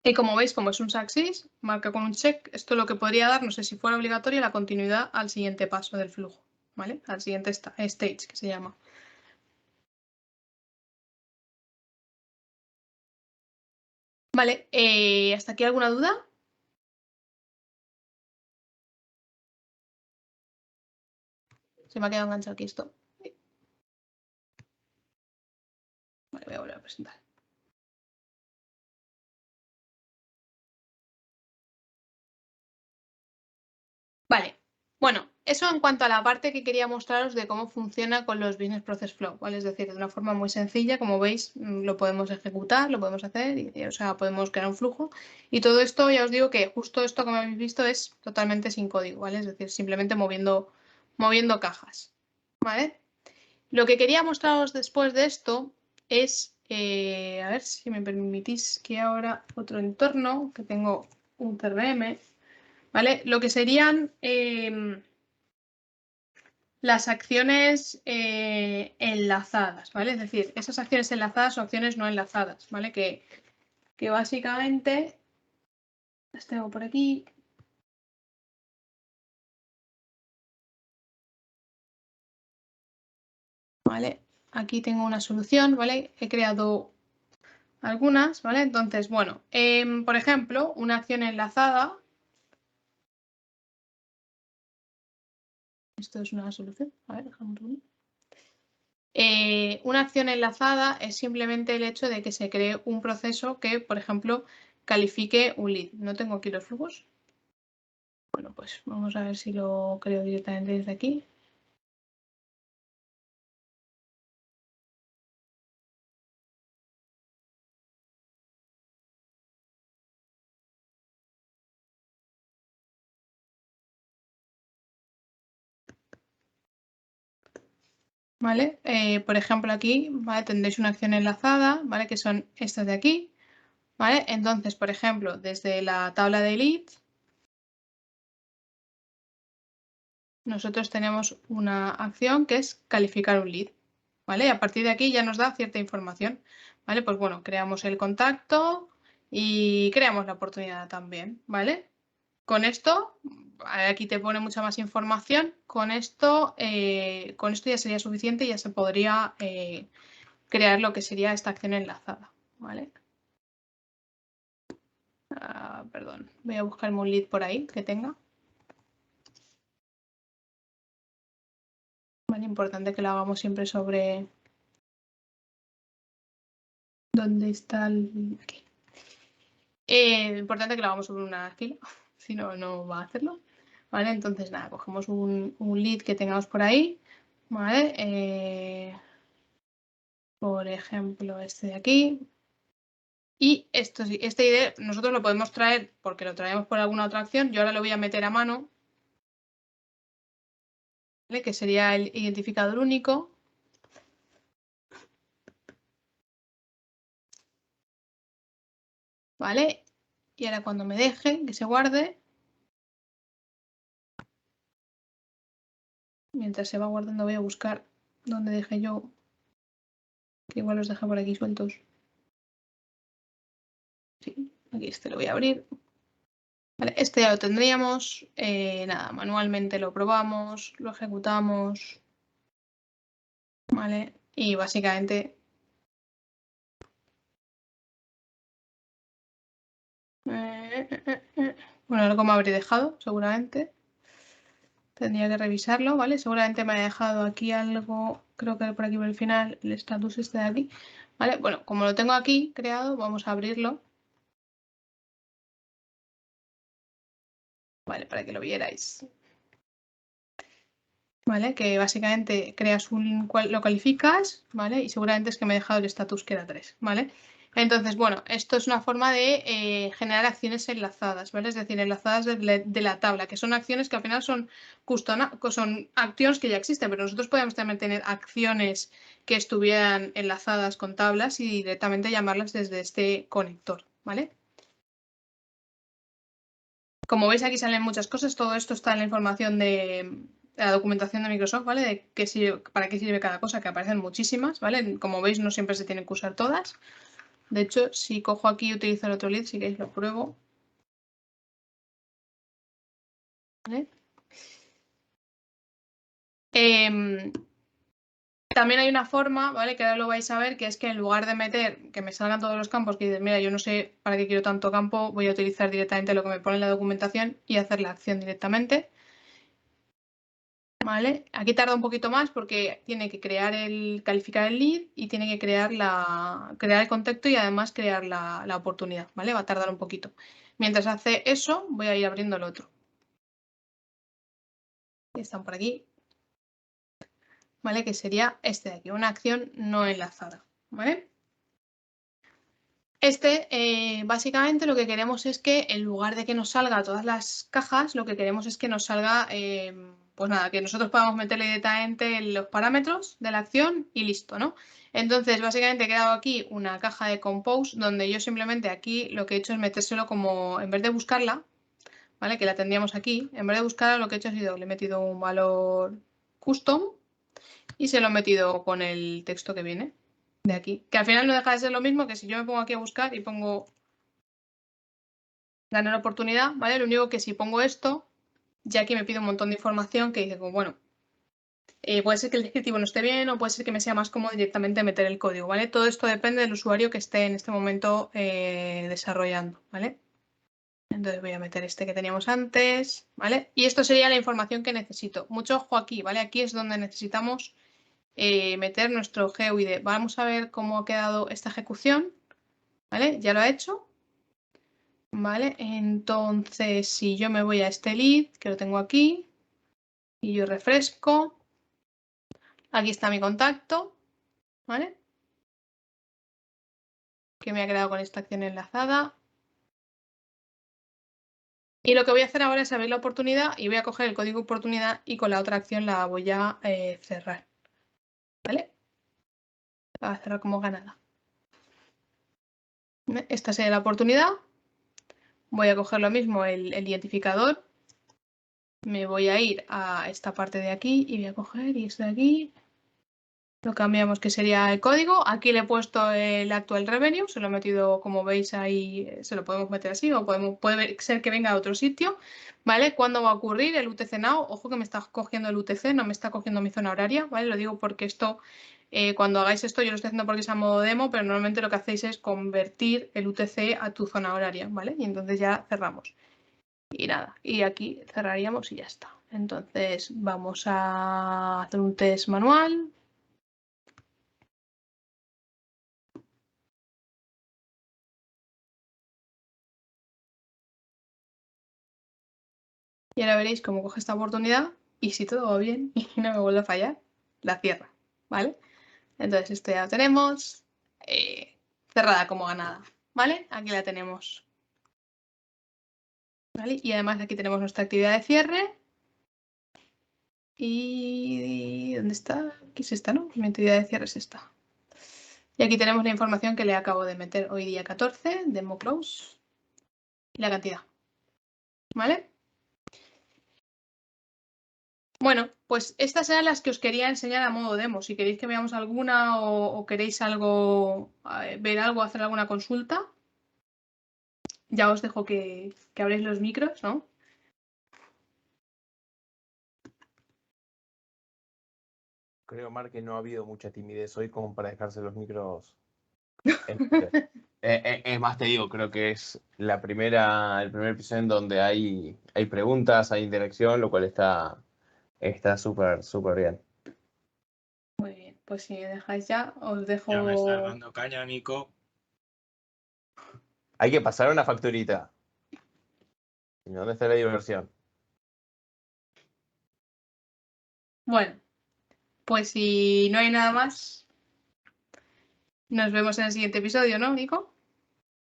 Y como veis, como es un success, marca con un check, esto lo que podría dar, no sé si fuera obligatoria, la continuidad al siguiente paso del flujo, ¿vale? Al siguiente stage, que se llama. Vale, ¿hasta aquí alguna duda? Se me ha quedado enganchado aquí esto. Vale, voy a volver a presentar. Vale, bueno, eso en cuanto a la parte que quería mostraros de cómo funciona con los Business Process Flow, ¿vale? Es decir, de una forma muy sencilla, como veis, lo podemos ejecutar, lo podemos hacer, o sea, podemos crear un flujo. Y todo esto, ya os digo que justo esto que me habéis visto es totalmente sin código, ¿vale? Es decir, simplemente moviendo cajas, ¿vale? Lo que quería mostraros después de esto es, a ver si me permitís que ahora otro entorno, que tengo un CRM, ¿vale? Lo que serían las acciones enlazadas, ¿vale? Es decir, esas acciones enlazadas o acciones no enlazadas, ¿vale? Que básicamente las tengo por aquí. ¿Vale? Aquí tengo una solución, ¿vale? He creado algunas, ¿vale? Entonces, bueno, por ejemplo, una acción enlazada. Esto es una solución. A ver, dejamos un... una acción enlazada es simplemente el hecho de que se cree un proceso que, por ejemplo, califique un lead. ¿No tengo aquí los flujos? Bueno, pues vamos a ver si lo creo directamente desde aquí. ¿Vale? Por ejemplo, aquí, ¿vale? Tendréis una acción enlazada, ¿vale? Que son estas de aquí, ¿vale? Entonces, por ejemplo, desde la tabla de leads, nosotros tenemos una acción que es calificar un lead, ¿vale? Y a partir de aquí ya nos da cierta información, ¿vale? Pues bueno, creamos el contacto y creamos la oportunidad también, ¿vale? Con esto, aquí te pone mucha más información, con esto ya sería suficiente y ya se podría crear lo que sería esta acción enlazada, ¿vale? Perdón, voy a buscarme un lead por ahí que tenga. Vale, importante que lo hagamos siempre sobre... ¿Dónde está el...? Aquí. Importante que lo hagamos sobre una fila, si no, no va a hacerlo. ¿Vale? Entonces, nada, cogemos un lead que tengamos por ahí, ¿vale? Por ejemplo, este de aquí. Y este ID nosotros lo podemos traer porque lo traemos por alguna otra acción. Yo ahora lo voy a meter a mano, ¿vale? Que sería el identificador único. ¿Vale? Y ahora cuando me deje, que se guarde. Mientras se va guardando voy a buscar dónde dejé yo, que igual los dejé por aquí sueltos. Sí, aquí este lo voy a abrir. Vale, este ya lo tendríamos. Nada, manualmente lo probamos, lo ejecutamos. Vale, y básicamente... Bueno, algo me habré dejado, seguramente. Tendría que revisarlo, ¿vale? Seguramente me ha dejado aquí algo, creo que por aquí por el final, el status este de aquí. ¿Vale? Bueno, como lo tengo aquí creado, vamos a abrirlo. Vale, para que lo vierais. ¿Vale? Que básicamente creas lo calificas, ¿vale? Y seguramente es que me he dejado el status que era 3, ¿vale? Entonces, bueno, esto es una forma de generar acciones enlazadas, ¿vale? Es decir, enlazadas de la tabla, que son acciones que al final son acciones que ya existen, pero nosotros podemos también tener acciones que estuvieran enlazadas con tablas y directamente llamarlas desde este conector, ¿vale? Como veis, aquí salen muchas cosas, todo esto está en la información la documentación de Microsoft, ¿vale? De para qué sirve cada cosa, que aparecen muchísimas, ¿vale? Como veis, no siempre se tienen que usar todas. De hecho, si cojo aquí y utilizo el otro lead, si queréis lo pruebo. ¿Vale? También hay una forma, ¿vale? Que ahora lo vais a ver, que es que en lugar de meter, que me salgan todos los campos, que dices, mira, yo no sé para qué quiero tanto campo, voy a utilizar directamente lo que me pone en la documentación y hacer la acción directamente. ¿Vale? Aquí tarda un poquito más porque tiene que calificar el lead y tiene que crear el contexto y además crear la oportunidad, ¿vale? Va a tardar un poquito. Mientras hace eso, voy a ir abriendo el otro. Están por aquí. ¿Vale? Que sería este de aquí, una acción no enlazada, ¿vale? Básicamente lo que queremos es que en lugar de que nos salga todas las cajas, lo que queremos es que nos salga, pues nada, que nosotros podamos meterle directamente los parámetros de la acción y listo, ¿no? Entonces, básicamente he creado aquí una caja de compose donde yo simplemente aquí lo que he hecho es metérselo como, en vez de buscarla, ¿vale? Que la tendríamos aquí, en vez de buscarla lo que he hecho ha sido, le he metido un valor custom y se lo he metido con el texto que viene de aquí. Que al final no deja de ser lo mismo que si yo me pongo aquí a buscar y pongo ganar oportunidad, ¿vale? Lo único que si pongo esto, ya aquí me pide un montón de información que dice, como, bueno, puede ser que el descriptivo no esté bien o puede ser que me sea más cómodo directamente meter el código, ¿vale? Todo esto depende del usuario que esté en este momento desarrollando, ¿vale? Entonces voy a meter este que teníamos antes, ¿vale? Y esto sería la información que necesito. Mucho ojo aquí, ¿vale? Aquí es donde necesitamos meter nuestro GUID. Vamos a ver cómo ha quedado esta ejecución, ¿vale? Ya lo ha hecho, ¿vale? Entonces, si yo me voy a este lead, que lo tengo aquí, y yo refresco, aquí está mi contacto, ¿vale? Que me ha quedado con esta acción enlazada. Y lo que voy a hacer ahora es abrir la oportunidad y voy a coger el código oportunidad y con la otra acción la voy a cerrar, ¿vale? La voy a cerrar como ganada. Esta sería la oportunidad. Voy a coger lo mismo, el identificador. Me voy a ir a esta parte de aquí y voy a coger y esto de aquí. Lo cambiamos que sería el código. Aquí le he puesto el actual revenue. Se lo he metido, como veis ahí, se lo podemos meter así o puede ser que venga a otro sitio. ¿Vale? ¿Cuándo va a ocurrir el UTC Now? Ojo que me está cogiendo el UTC, no me está cogiendo mi zona horaria. ¿Vale? Lo digo porque esto, cuando hagáis esto, yo lo estoy haciendo porque es a modo demo, pero normalmente lo que hacéis es convertir el UTC a tu zona horaria. ¿Vale? Y entonces ya cerramos. Y nada, y aquí cerraríamos y ya está. Entonces vamos a hacer un test manual. Y ahora veréis cómo coge esta oportunidad y si todo va bien y no me vuelve a fallar, la cierra, ¿vale? Entonces esto ya lo tenemos cerrada como ganada, ¿vale? Aquí la tenemos. ¿Vale? Y además aquí tenemos nuestra actividad de cierre. ¿Y dónde está? Aquí es esta, ¿no? Mi actividad de cierre es esta. Y aquí tenemos la información que le acabo de meter hoy día 14, demo close, y la cantidad. ¿Vale? Bueno, pues estas eran las que os quería enseñar a modo demo. Si queréis que veamos alguna o queréis algo, ver algo, hacer alguna consulta, ya os dejo que abréis los micros, ¿no? Creo, Mar, que no ha habido mucha timidez hoy como para dejarse los micros. Es más, te digo, creo que es el primer episodio en donde hay preguntas, hay interacción, lo cual está súper, súper bien. Muy bien, pues si me dejáis ya, os dejo... Ya me estás dando caña, Nico. Hay que pasar una facturita. ¿Y dónde está la diversión? Bueno, pues si no hay nada más, nos vemos en el siguiente episodio, ¿no, Nico?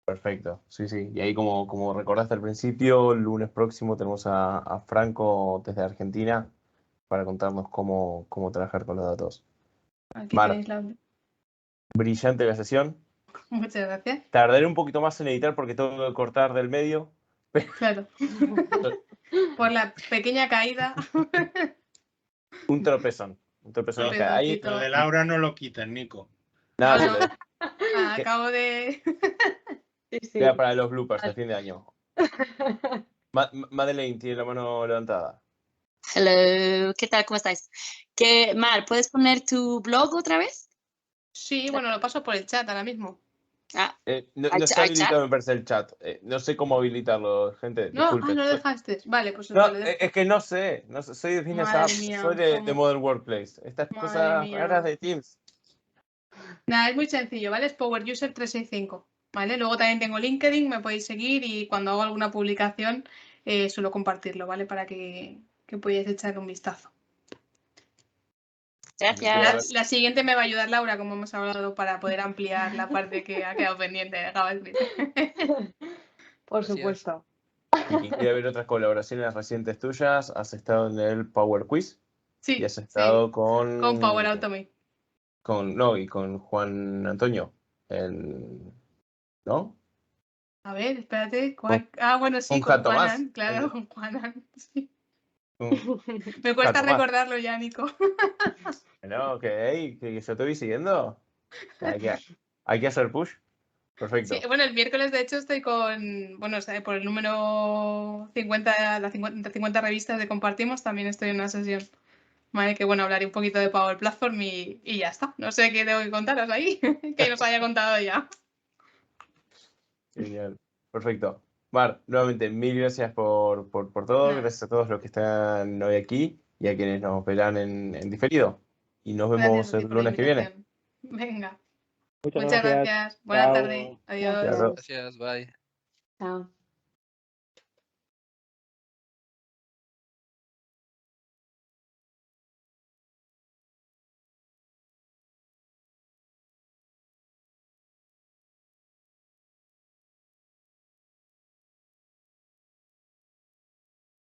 Perfecto, sí, sí. Y ahí como recordaste al principio, el lunes próximo tenemos a Franco desde Argentina para contarnos cómo trabajar con los datos. Aquí Mar, tenéis la... brillante la sesión. Muchas gracias. Tardaré un poquito más en editar porque tengo que cortar del medio. Claro. Por la pequeña caída. Un tropezón. Un tropezón. Tropezón. Ahí, Lo de Laura no lo quiten, Nico. nada, Bueno. se lo Acabo de... Sí, sí. queda para los bloopers de fin de año. Madeleine tiene la mano levantada. Hello, ¿qué tal? ¿Cómo estáis? Mar, ¿puedes poner tu blog otra vez? Sí, bueno, lo paso por el chat ahora mismo. Ah, No ¿Hay está chat? habilitado, me parece, el chat. No sé cómo habilitarlo, gente. No, Disculpen. no lo dejaste. Vale, pues No, lo dejo. es que no sé. Soy de Business Madre Apps, mía, soy de cómo- Modern Workplace. Estas Madre cosas mía. raras de Teams. Nada, es muy sencillo, ¿vale? Es Power User 365, ¿vale? Luego también tengo LinkedIn, me podéis seguir y cuando hago alguna publicación suelo compartirlo, ¿vale? Para que podáis echarle un vistazo. gracias. La siguiente me va a ayudar Laura, como hemos hablado, para poder ampliar la parte que ha quedado pendiente de JavaScript. Por Gracias. supuesto. Y quien quiera ver otras colaboraciones recientes tuyas, has estado en el Power Quiz Sí, y has estado con Power Automate. y con Juan Antonio. ¿No? A ver, espérate. Bueno, sí, con con Jato Más. Juanan, claro, con Juanan. Sí. Con- Me cuesta Jato Más. recordarlo ya, Nico. Bueno, que yo te voy siguiendo. Hay que hacer push. Perfecto. Sí, bueno, el miércoles de hecho estoy bueno, por el número 50, entre 50 revistas de Compartimos, también estoy en una sesión. Vale, que bueno, hablaré un poquito de Power Platform y ya está. No sé qué tengo que contaros ahí, que nos haya contado ya. Genial. Perfecto. Mar, nuevamente, mil gracias por todo. Nada. Gracias a todos los que están hoy aquí y a quienes nos verán en diferido. Y nos Gracias vemos a ti el por la lunes que viene. invitación. Venga, Muchas muchas gracias. gracias. Buena Chao. tarde. Adiós. Gracias. Gracias, bye. Chao.